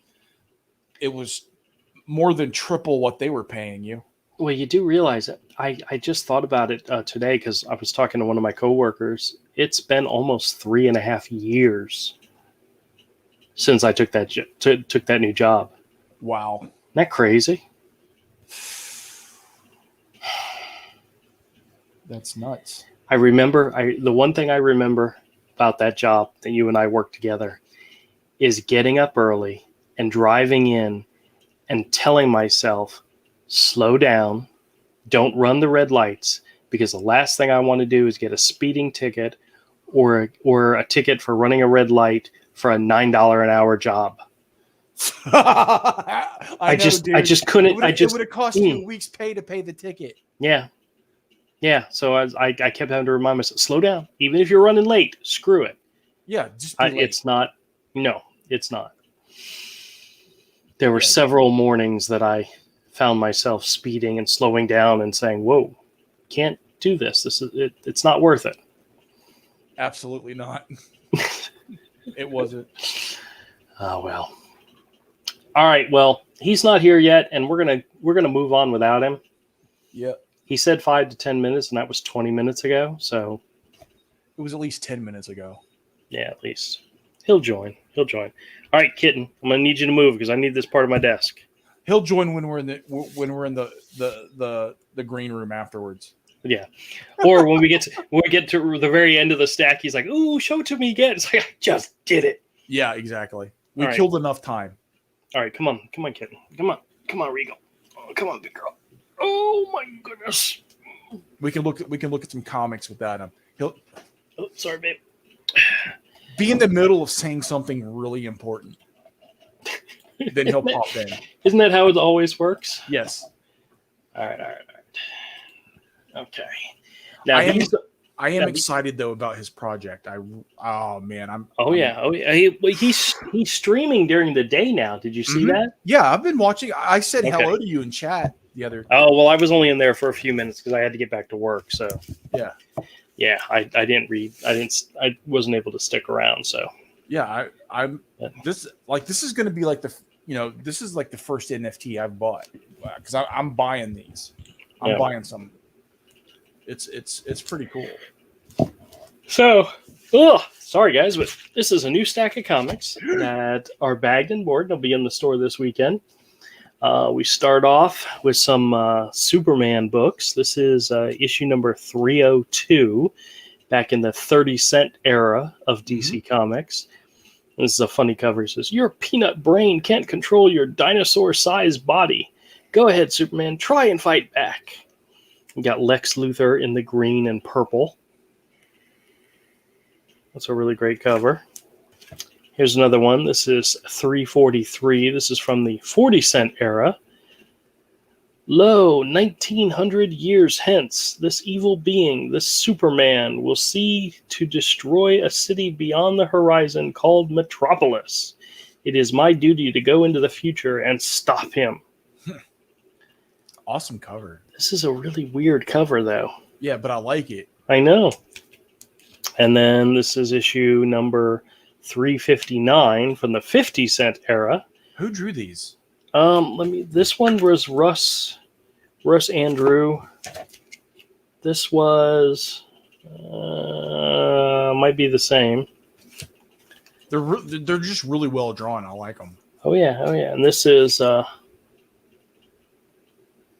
S2: more than triple what they were paying you.
S1: Well, you do realize that I just thought about it today because I was talking to one of my coworkers. It's been almost 3.5 years since I took that new job.
S2: Wow.
S1: Isn't that crazy?
S2: That's nuts.
S1: I remember the one thing I remember about that job that you and I worked together is getting up early and driving in and telling myself, slow down, don't run the red lights, because the last thing I want to do is get a speeding ticket or a ticket for running a red light for a $9 an hour job. I just couldn't.
S2: It would have cost you a week's pay to pay the ticket.
S1: Yeah. So I kept having to remind myself, slow down. Even if you're running late, screw it.
S2: Yeah, just be late.
S1: It's not. No, it's not. There were several mornings that I found myself speeding and slowing down and saying, "Whoa, can't do this. It's not worth it."
S2: Absolutely not. It wasn't.
S1: Oh well. All right. Well, he's not here yet, and we're gonna move on without him.
S2: Yep.
S1: He said 5 to 10 minutes, and that was 20 minutes ago. So
S2: it was at least 10 minutes ago.
S1: Yeah, at least. He'll join. All right, Kitten, I'm gonna need you to move because I need this part of my desk.
S2: He'll join when we're in the green room afterwards.
S1: Yeah. Or when we get to the very end of the stack, he's like, "Ooh, show it to me again." It's like, I just did it.
S2: Yeah, exactly. We killed enough time.
S1: All right, come on, Kitten. Come on, Regal. Oh, come on, big girl. Oh my goodness.
S2: We can look at some comics with that.
S1: Sorry, babe.
S2: Be in the middle of saying something really important. Then he'll pop in.
S1: Isn't that how it always works?
S2: Yes.
S1: All right. Okay. Now
S2: I am excited though about his project.
S1: He's streaming during the day now. Did you see that?
S2: Yeah, I've been watching. I said hello to you in chat the other.
S1: Oh well, I was only in there for a few minutes because I had to get back to work. So yeah, I didn't read. I wasn't able to stick around. So
S2: yeah, this is going to be like this is like the first NFT I've bought because I'm buying these. I'm buying some. It's pretty cool.
S1: So, sorry guys, but this is a new stack of comics that are bagged and board. They'll be in the store this weekend. We start off with some Superman books. This is issue number 302, back in the 30-cent era of DC Comics. This is a funny cover. It says, "Your peanut brain can't control your dinosaur-sized body. Go ahead, Superman. Try and fight back." We got Lex Luthor in the green and purple. That's a really great cover. Here's another one. This is 343. This is from the 40-cent era. "Lo, 1900 years hence, this evil being, this Superman, will see to destroy a city beyond the horizon called Metropolis. It is my duty to go into the future and stop him."
S2: Awesome cover.
S1: This is a really weird cover, though.
S2: Yeah, but I like it.
S1: I know. And then this is issue number 359 from the 50-cent era.
S2: Who drew these?
S1: This one was Russ Andrew. This was might be the same.
S2: They're just really well drawn. I like them.
S1: Oh yeah. And this is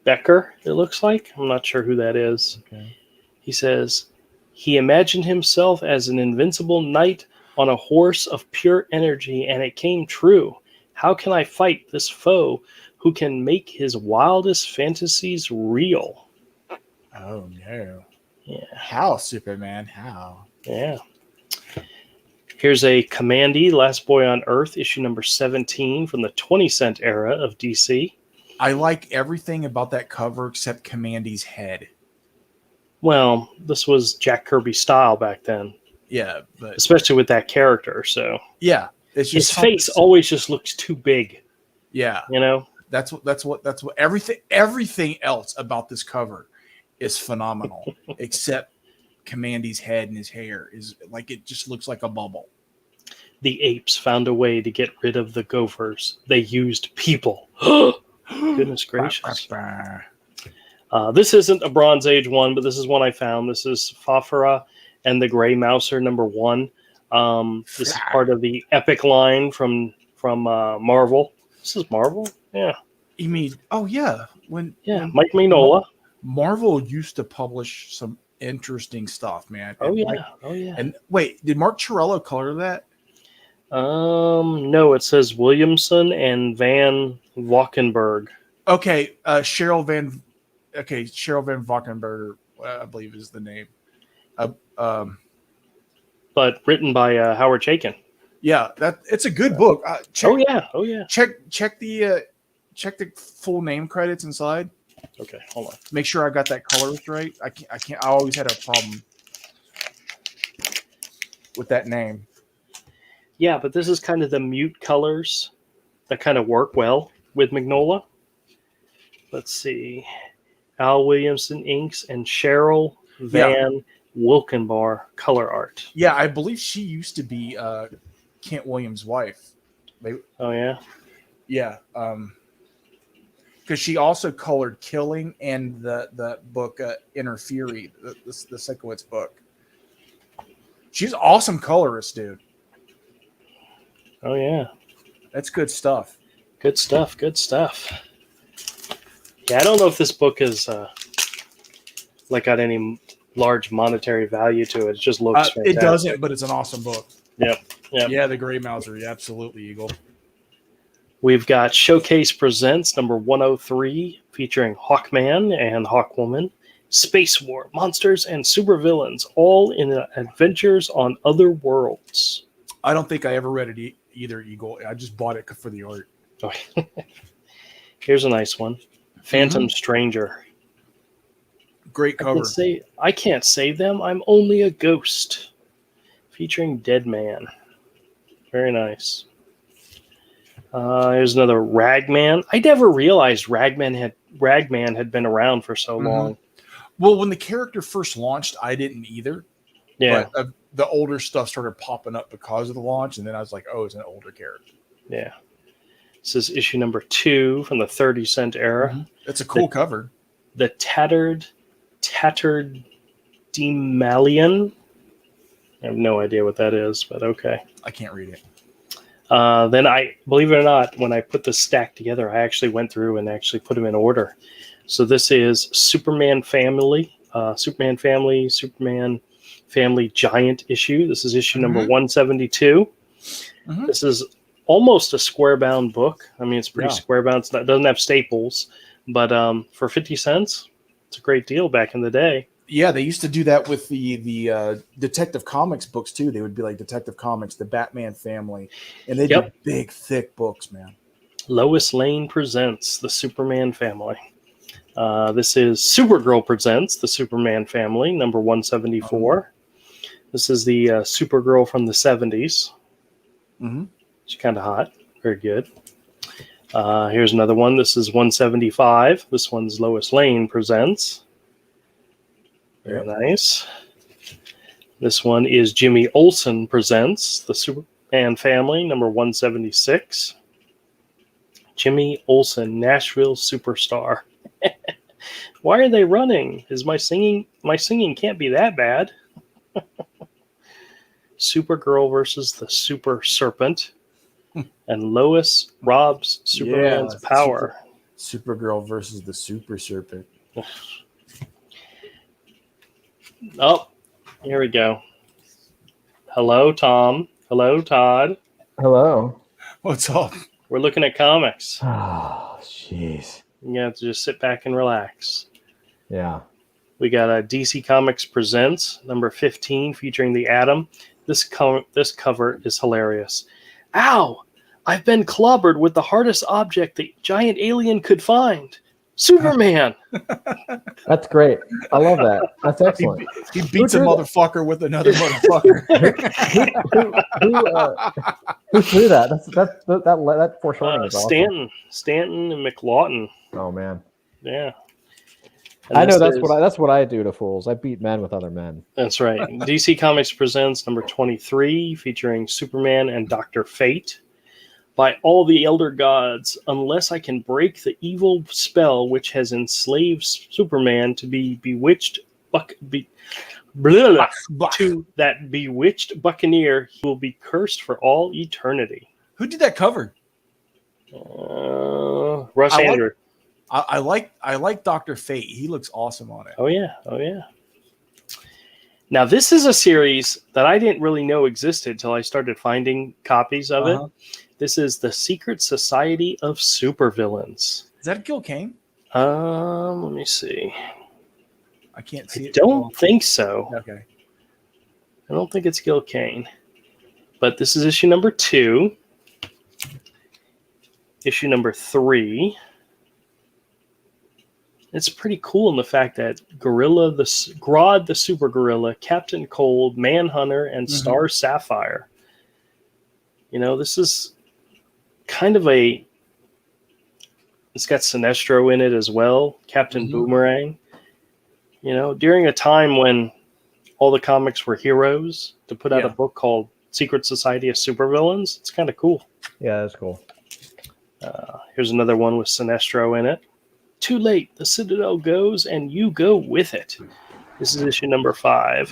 S1: Becker, it looks like. I'm not sure who that is.
S2: Okay.
S1: He says, "He imagined himself as an invincible knight on a horse of pure energy, and it came true. How can I fight this foe who can make his wildest fantasies real?"
S2: Oh, no.
S1: Yeah.
S2: How, Superman? How?
S1: Yeah. Here's a Commandy, Last Boy on Earth, issue number 17 from the 20-cent era of DC.
S2: I like everything about that cover except Commandy's head.
S1: Well, this was Jack Kirby style back then.
S2: Yeah, but
S1: especially with that character. So
S2: yeah, it's just
S1: his face always just looks too big.
S2: Yeah.
S1: You know?
S2: That's what everything else about this cover is phenomenal, except Commandy's head and his hair is like, it just looks like a bubble.
S1: The apes found a way to get rid of the gophers. They used people. Goodness gracious. This isn't a Bronze Age one, but this is one I found. This is Fafara and the Grey Mouser #1. This is part of the Epic line from Marvel. This is Marvel? Yeah.
S2: You mean, oh yeah. When
S1: Mike Mignola.
S2: Marvel used to publish some interesting stuff, man.
S1: Oh,
S2: and
S1: yeah.
S2: And wait, did Mark Chiarello color that?
S1: No, it says Williamson and Van Valkenburg.
S2: Okay, Cheryl Van Valkenburg, I believe is the name.
S1: But written by Howard Chaykin.
S2: Yeah, it's a good book.
S1: Oh yeah.
S2: Check the full name credits inside.
S1: Okay, hold on.
S2: Make sure I got that colorist right. I can't. I always had a problem with that name.
S1: Yeah, but this is kind of the mute colors that kind of work well with Mignola. Let's see. Al Williamson inks and Cheryl Van Wilkenbar color art.
S2: Yeah, I believe she used to be Kent Williams' wife.
S1: Oh, yeah?
S2: Yeah. Because she also colored Killing and the book Inner Fury, the Sikowitz book. She's an awesome colorist, dude.
S1: Oh, yeah.
S2: That's good stuff.
S1: Good stuff. Yeah, I don't know if this book is got any large monetary value to it. It just looks fantastic.
S2: It doesn't, but it's an awesome book.
S1: Yep.
S2: Yeah, the Grey Mouser. Yeah, absolutely, Eagle.
S1: We've got Showcase Presents #103 featuring Hawkman and Hawkwoman, Space War, monsters and supervillains, all in adventures on other worlds.
S2: I don't think I ever read it either, Eagle. I just bought it for the art.
S1: Oh. Here's a nice one. Phantom Stranger.
S2: Great cover.
S1: I can't save them. I'm only a ghost. Featuring Dead Man. Very nice. Here's another Ragman. I never realized Ragman had been around for so long.
S2: Well, when the character first launched, I didn't either.
S1: Yeah.
S2: But the older stuff started popping up because of the launch, and then I was like, oh, it's an older character.
S1: Yeah. This is issue #2 from the 30-cent era.
S2: It's a cool cover.
S1: The Tattered Demalion. I have no idea what that is, but okay.
S2: I can't read it.
S1: Then believe it or not, when I put the stack together, I actually went through and actually put them in order. So this is Superman Family Giant issue. This is issue number 172. This is almost a square bound book. I mean, it's pretty square bound. It doesn't have staples, but for 50 cents, it's a great deal back in the day.
S2: Yeah, they used to do that with the Detective Comics books too. They would be like Detective Comics, the Batman Family, and they did big, thick books, man. Lois
S1: Lane presents the Superman Family. This is Supergirl presents the Superman Family, number 174. This is the Supergirl from the 70s. She's kind of hot. Very good. Here's another one. This is 175. This one's Lois Lane presents. Very nice. This one is Jimmy Olsen presents the Superman Family, number 176. Jimmy Olsen, Nashville superstar. Why are they running? My singing can't be that bad. Supergirl versus the Super Serpent. And Lois robs Superman's power.
S2: Supergirl versus the Super Serpent.
S1: Oh, here we go. Hello, Tom. Hello, Todd.
S3: Hello.
S2: What's up?
S1: We're looking at comics.
S3: Oh, jeez.
S1: You have to just sit back and relax.
S3: Yeah.
S1: We got a DC Comics Presents, number 15, featuring the Atom. This cover is hilarious. Ow! I've been clobbered with the hardest object the giant alien could find. Superman.
S3: That's great. I love that. That's excellent.
S2: He beats a motherfucker with another motherfucker.
S3: Who threw that? That foreshortening is awesome.
S1: Stanton and McLawton.
S3: Oh man.
S1: Yeah. And
S3: I know that's what I do to fools. I beat men with other men.
S1: That's right. DC Comics presents number 23, featuring Superman and Dr. Fate. By all the elder gods, unless I can break the evil spell which has enslaved Superman to be bewitched to that bewitched buccaneer, he will be cursed for all eternity.
S2: Who did that cover?
S1: Russ Andrew.
S2: I like Dr. Fate. He looks awesome on it.
S1: Oh yeah. Now this is a series that I didn't really know existed till I started finding copies of it. This is the Secret Society of Supervillains.
S2: Is that Gil Kane?
S1: Let me see.
S2: I can't see it.
S1: I don't think so.
S2: Okay.
S1: I don't think it's Gil Kane. But this is issue number 2. Issue number 3. It's pretty cool in the fact that Grodd the Super Gorilla, Captain Cold, Manhunter, and Star Sapphire. You know, this is kind of it's got Sinestro in it as well, Captain Boomerang. You know, during a time when all the comics were heroes, to put out a book called Secret Society of Supervillains, it's kind of cool.
S3: Yeah, that's cool.
S1: Here's another one with Sinestro in it. Too late, the Citadel goes and you go with it. This is issue number 5.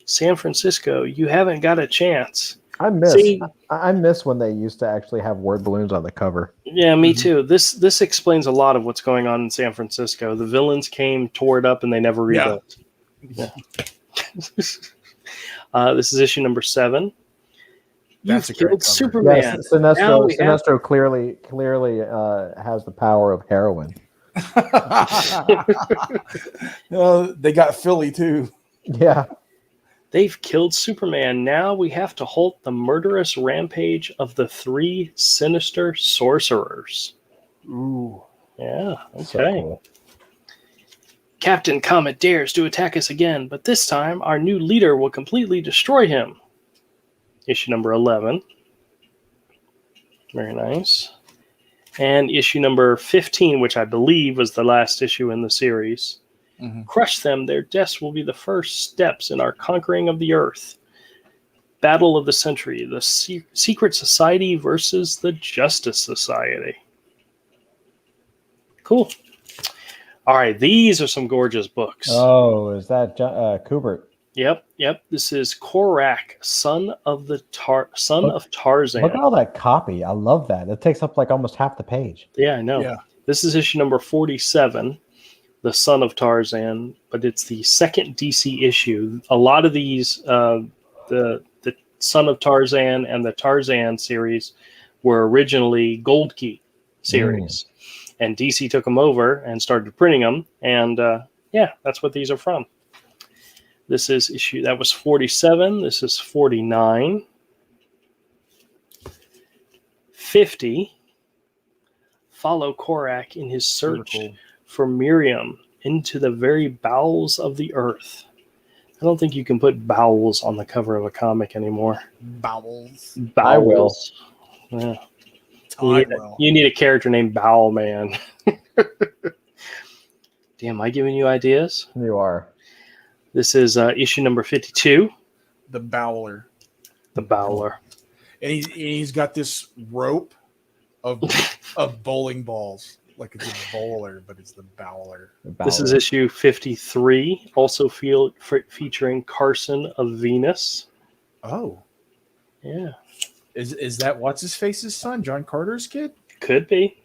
S1: San Francisco, you haven't got a chance.
S3: I miss when they used to actually have word balloons on the cover.
S1: Yeah, me too. This explains a lot of what's going on in San Francisco. The villains came, tore it up, and they never rebuilt. Yeah. This is issue number 7. You've killed Superman.
S3: Yes, Sinestro clearly has the power of heroin.
S2: They got Philly too.
S3: Yeah.
S1: They've killed Superman. Now we have to halt the murderous rampage of the 3 sinister sorcerers.
S3: Ooh.
S1: Yeah, okay.
S3: So cool.
S1: Captain Comet dares to attack us again, but this time our new leader will completely destroy him. Issue number 11. Very nice. And issue number 15, which I believe was the last issue in the series. Crush them. Their deaths will be the first steps in our conquering of the earth. Battle of the century. The Secret Society versus the Justice Society. Cool. All right. These are some gorgeous books.
S3: Oh, is that Kubert?
S1: Yep. This is Korak, son of Tarzan.
S3: Look at all that copy. I love that. It takes up like almost half the page.
S1: Yeah, I know. Yeah. This is issue number 47, the son of Tarzan, but it's the second DC issue. A lot of these, the son of Tarzan and the Tarzan series were originally Gold Key series. And DC took them over and started printing them. And that's what these are from. This is that was 47. This is 49. 50. Follow Korak in his search for Miriam into the very bowels of the earth. I don't think you can put bowels on the cover of a comic anymore.
S2: Bowels.
S3: I will.
S1: Yeah. You need a character named Bowel Man. Damn, am I giving you ideas?
S3: You are.
S1: This is issue number 52.
S2: The Bowler.
S1: The Bowler.
S2: And he's got this rope of bowling balls. Like it's a bowler, but it's the Bowler.
S1: This is issue 53, also featuring Carson of Venus.
S2: Oh.
S1: Yeah.
S2: Is that what's-his-face's son? John Carter's kid?
S1: Could be.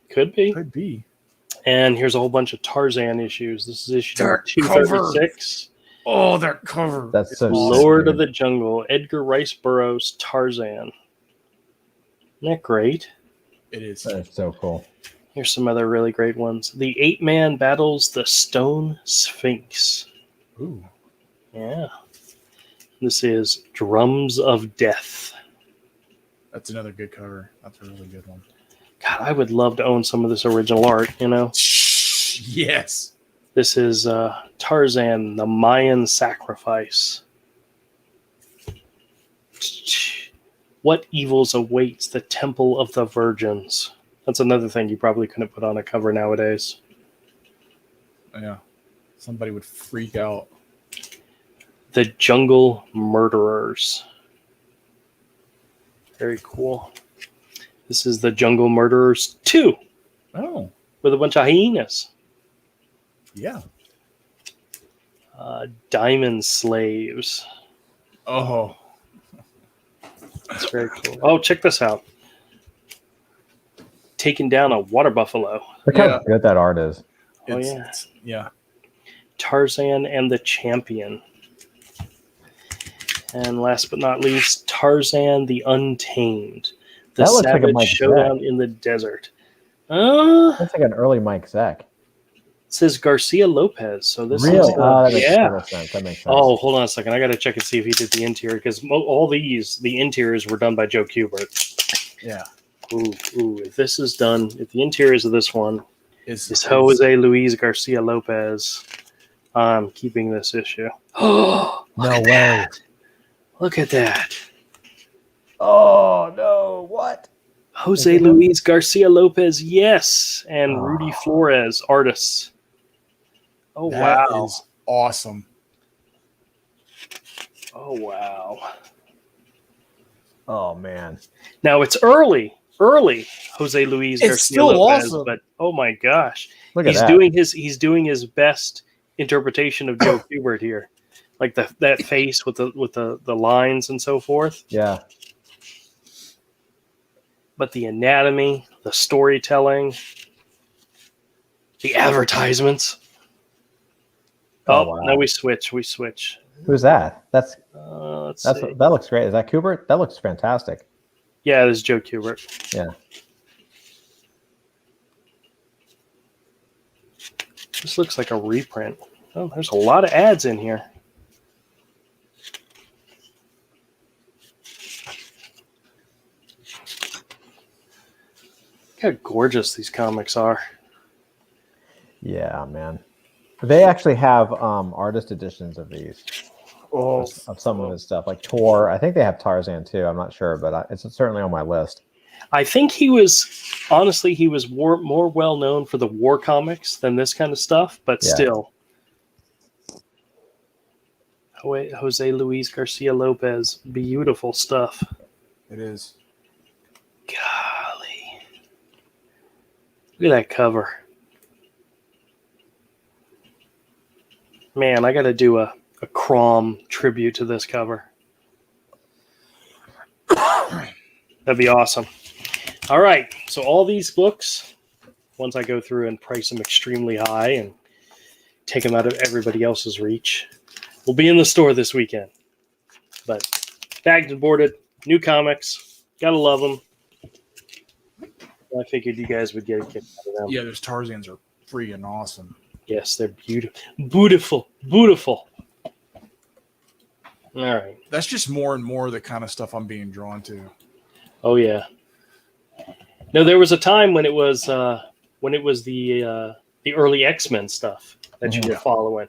S1: And here's a whole bunch of Tarzan issues. This is issue number 236.
S2: Oh, that cover.
S3: That's so
S1: Lord of the Jungle, Edgar Rice Burroughs' Tarzan. Isn't that great?
S2: It is.
S3: That's so cool.
S1: Here's some other really great ones. The 8-Man battles the Stone Sphinx.
S2: Ooh.
S1: Yeah. This is Drums of Death.
S2: That's another good cover. That's a really good one.
S1: God, I would love to own some of this original art, you know?
S2: Yes.
S1: This is Tarzan, the Mayan sacrifice. What evils awaits the temple of the virgins? That's another thing you probably couldn't put on a cover nowadays.
S2: Yeah. Somebody would freak out.
S1: The Jungle Murderers. Very cool. This is the Jungle Murderers 2.
S2: Oh.
S1: With a bunch of hyenas.
S2: Yeah.
S1: Diamond Slaves.
S2: Oh.
S1: That's very cool. Oh, check this out. Taking down a water buffalo.
S3: Look how good that art is.
S2: Yeah.
S1: Tarzan and the Champion. And last but not least, Tarzan the Untamed. The Savage Showdown in the Desert.
S3: That's like an early Mike Zeck.
S1: It says Garcia Lopez. So this
S3: really?
S1: is
S3: that makes sense. That makes sense.
S1: Oh, hold on a second. I got to check and see if he did the interior because all these, the interiors were done by Joe Kubert.
S2: Yeah.
S1: Ooh. If this is done, if the interiors of this one is Jose Luis Garcia Lopez, I'm keeping this issue. Oh,
S3: no way.
S1: Look at that.
S3: Oh, no. What?
S1: Jose Luis Garcia Lopez, yes. And Rudy Flores, artists. Oh,
S2: that
S1: wow.
S2: Is awesome.
S1: Oh, wow.
S3: Oh, man.
S1: Now, it's early Jose Luis Garcia
S2: still
S1: Lopez,
S2: awesome.
S1: But oh my gosh.
S3: Look at
S1: He's doing his best interpretation of Joe Kubert here. Like that face with the lines and so forth.
S3: Yeah.
S1: But the anatomy, the storytelling, the advertisements. Oh, wow. No, we switch.
S3: Who's that?
S1: Let's see.
S3: That looks great. Is that Kubert? That looks fantastic.
S1: Yeah, this is Joe Kubert.
S3: Yeah.
S1: This looks like a reprint. Oh, there's a lot of ads in here. Look how gorgeous these comics are.
S3: Yeah, man. They actually have artist editions of these. Of some of his stuff, like Tor. I think they have Tarzan too. I'm not sure, but it's certainly on my list.
S1: I think he was more well known for the war comics than this kind of stuff, but still. Jose Luis Garcia Lopez, beautiful stuff.
S2: It is.
S1: Golly. Look at that cover. Man, I got to do a Crom tribute to this cover. That'd be awesome. All right, so all these books, once I go through and price them extremely high and take them out of everybody else's reach, will be in the store this weekend. But bagged and boarded, new comics, gotta love them. I figured you guys would get a kick out of them.
S2: Yeah, those Tarzans are freaking awesome.
S1: Yes, they're beautiful. All right.
S2: That's just more and more the kind of stuff I'm being drawn to.
S1: Oh yeah. No, there was a time when it was the early X-Men stuff that you were following.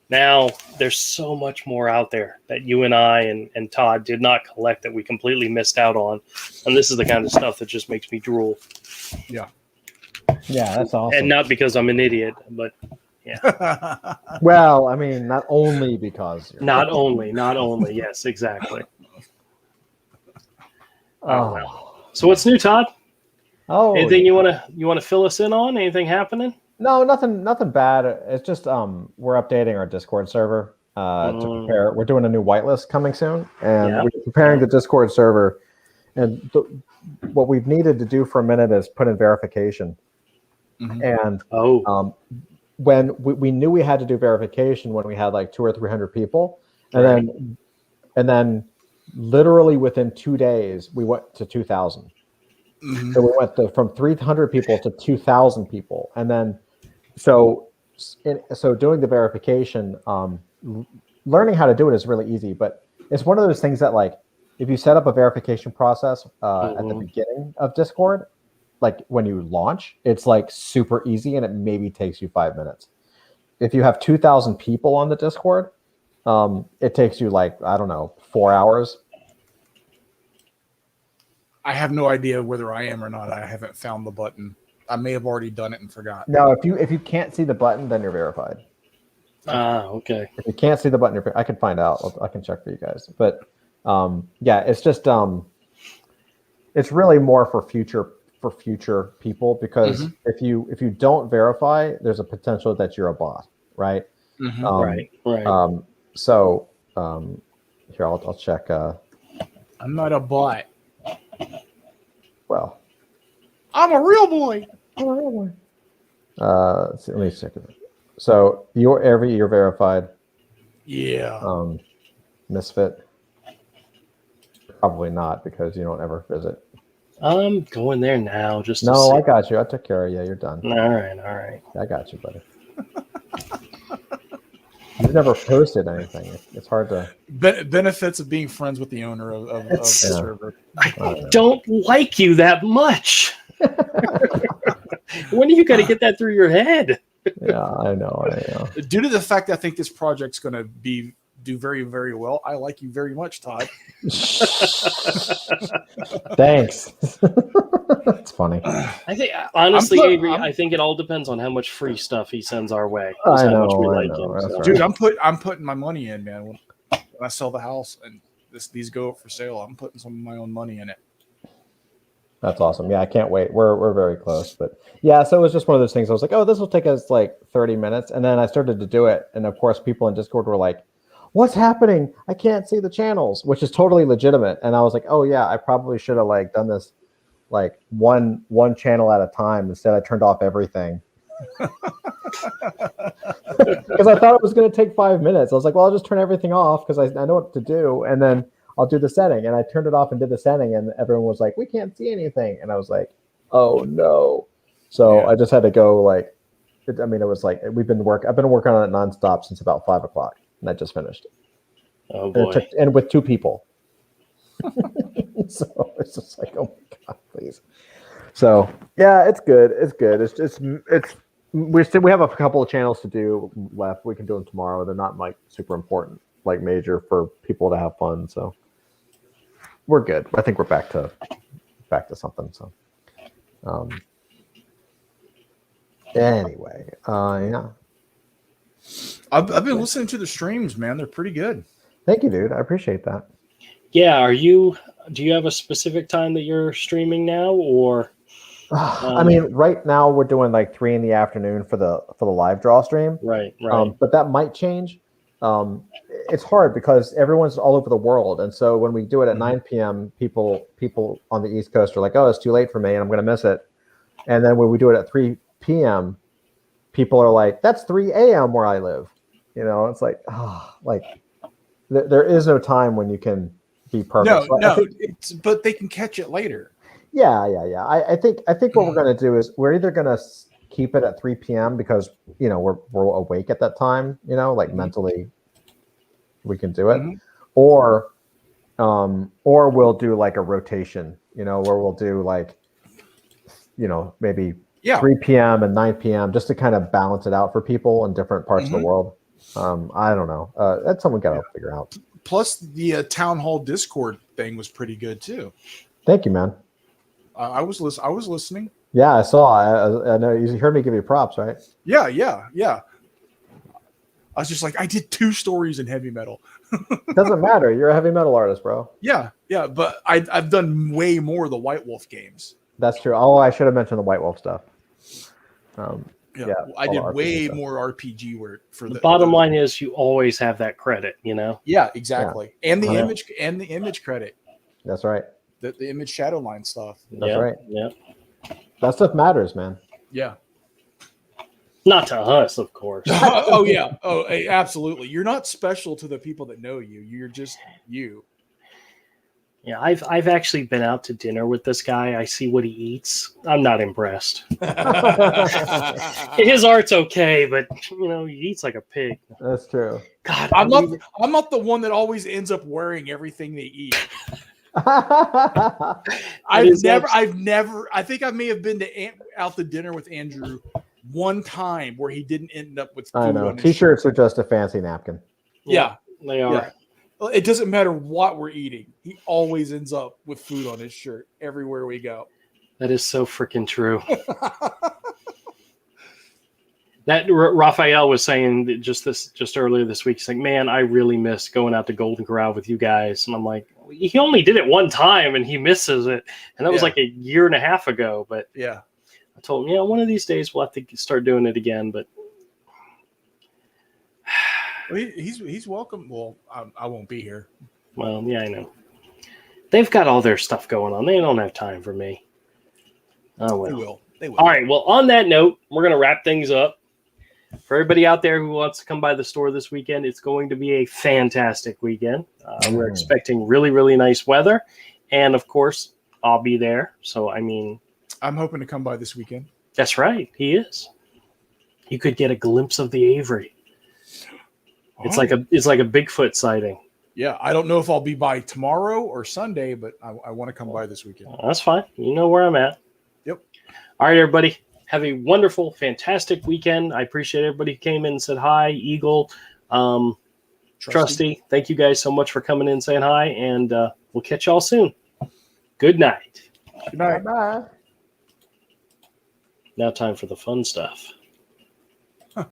S1: Now there's so much more out there that you and I and Todd did not collect that we completely missed out on, and this is the kind of stuff that just makes me drool.
S2: Yeah.
S3: Yeah, that's awesome.
S1: And not because I'm an idiot, but yeah.
S3: Well, I mean, not only because
S1: not only. Yes, exactly.
S3: Oh.
S1: So what's new, Todd?
S3: Oh.
S1: Anything you want to fill us in on? Anything happening?
S3: No, nothing bad. It's just we're updating our Discord server to prepare. We're doing a new whitelist coming soon, and we're preparing the Discord server. And what we've needed to do for a minute is put in verification. And when we knew we had to do verification when we had like 200 or 300 people, and then literally within 2 days we went to 2,000. So we went from 300 people to 2,000 people, and then so doing the verification, learning how to do it is really easy, but it's one of those things that, like, if you set up a verification process at the beginning of Discord, like when you launch, it's like super easy and it maybe takes you 5 minutes. If you have 2,000 people on the Discord, it takes you like, I don't know, 4 hours.
S2: I have no idea whether I am or not. I haven't found the button. I may have already done it and forgot.
S3: No, if you can't see the button, then you're verified.
S1: Okay.
S3: If you can't see the button, I can find out. I can check for you guys. But yeah, it's just it's really more for future people, because if you don't verify, there's a potential that you're a bot, right?
S1: Right.
S3: So here I'll check.
S2: I'm not a bot.
S3: Well,
S2: I'm a real boy.
S3: Let me check it. So you're verified.
S2: Yeah.
S3: Misfit. Probably not, because you don't ever visit.
S1: I'm going there now. Just
S3: no, I got you. I took care of you. You're done.
S1: All right.
S3: I got you, buddy. You've never posted anything. It's hard to.
S2: Benefits of being friends with the owner of the server.
S1: I don't like you that much. When are you going to get that through your head?
S3: Yeah, I know.
S2: Due to the fact that I think this project's going to do very, very well, I like you very much, Todd.
S3: Thanks. It's funny.
S1: I think, honestly, Avery, I think it all depends on how much free stuff he sends our way.
S3: I know.
S1: So.
S2: Dude, I'm putting my money in, man. When I sell the house and these go up for sale, I'm putting some of my own money in it.
S3: That's awesome. Yeah, I can't wait. We're very close. But yeah, so it was just one of those things. I was like, oh, this will take us like 30 minutes. And then I started to do it. And of course, people in Discord were like, what's happening? I can't see the channels, which is totally legitimate. And I was like, oh yeah, I probably should have like done this like one channel at a time. Instead, I turned off everything. Because I thought it was going to take 5 minutes. I was like, well, I'll just turn everything off because I know what to do. And then I'll do the setting. And I turned it off and did the setting. And everyone was like, we can't see anything. And I was like, oh no. So I just had to go like, it was like, I've been working on it nonstop since about 5 o'clock. And I just finished it.
S1: Oh boy.
S3: And with 2 people. So it's just like, oh my God, please. So yeah, it's good. We have a couple of channels to do left. We can do them tomorrow. They're not like super important, like major for people to have fun. So we're good. I think we're back to something. So anyway, yeah.
S2: I've been listening to the streams, man. They're pretty good.
S3: Thank you, dude. I appreciate that.
S1: Yeah. Do you have a specific time that you're streaming now, or?
S3: I mean, right now we're doing like 3 p.m. for the live draw stream.
S1: Right.
S3: But that might change. It's hard because everyone's all over the world, and so when we do it at 9 p.m., people on the East Coast are like, "Oh, it's too late for me, and I'm going to miss it." And then when we do it at 3 p.m., people are like, "That's 3 a.m. where I live." You know, it's like, there is no time when you can be perfect.
S2: But they can catch it later.
S3: Yeah. I think what we're going to do is we're either going to keep it at 3 p.m. because, you know, we're awake at that time, you know, like mentally we can do it, or we'll do like a rotation, you know, where we'll do like, you know, maybe 3 p.m. and 9 p.m. just to kind of balance it out for people in different parts of the world. I don't know. That's something we got to figure out.
S2: Plus the town hall Discord thing was pretty good too.
S3: Thank you, man.
S2: I was listening.
S3: Yeah, I saw. I know you heard me give you props, right?
S2: Yeah. I was just like, I did 2 stories in heavy metal.
S3: Doesn't matter. You're a heavy metal artist, bro.
S2: Yeah. But I've done way more of the White Wolf games.
S3: That's true. Oh, I should have mentioned the White Wolf stuff.
S2: I did way more RPG work for
S1: the bottom line is you always have that credit, you know?
S2: Yeah, exactly. Yeah. And the image credit.
S3: That's right.
S2: The image shadow line stuff.
S3: That's right.
S1: Yeah.
S3: That stuff matters, man.
S2: Yeah.
S1: Not to us, of course.
S2: Oh yeah. Oh, absolutely. You're not special to the people that know you. You're just you.
S1: Yeah, I've actually been out to dinner with this guy. I see what he eats. I'm not impressed. His art's okay, but you know, he eats like a pig.
S3: That's true.
S2: God, I'm not the one that always ends up wearing everything they eat. I've never. I think I may have been out to dinner with Andrew one time where he didn't end up with food.
S3: I know.
S2: On his
S3: T-shirts
S2: shirt.
S3: are just a fancy napkin.
S1: Yeah, they are.
S2: Yeah. It doesn't matter what we're eating. He always ends up with food on his shirt everywhere we go.
S1: That is so freaking true. That Raphael was saying just earlier this week. He's like, man, I really miss going out to Golden Corral with you guys. And I'm like, he only did it one time and he misses it. And that was like a year and a half ago. But
S2: yeah,
S1: I told him, one of these days we'll have to start doing it again. But
S2: he's welcome. Well, I won't be here.
S1: Well, yeah, I know. They've got all their stuff going on. They don't have time for me. Oh, well. They will. All right. Well, on that note, we're going to wrap things up. For everybody out there who wants to come by the store this weekend, it's going to be a fantastic weekend. We're expecting really, really nice weather. And, of course, I'll be there. So, I mean...
S2: I'm hoping to come by this weekend.
S1: That's right. He is. You could get a glimpse of the Avery. Oh. It's like a Bigfoot sighting.
S2: Yeah, I don't know if I'll be by tomorrow or Sunday, but I want to come by this weekend.
S1: That's fine. You know where I'm at.
S2: Yep.
S1: All right, everybody. Have a wonderful, fantastic weekend. I appreciate everybody who came in and said hi. Eagle, Trusty, thank you guys so much for coming in and saying hi, and we'll catch y'all soon. Good night.
S2: Good night.
S3: Bye.
S1: Now time for the fun stuff.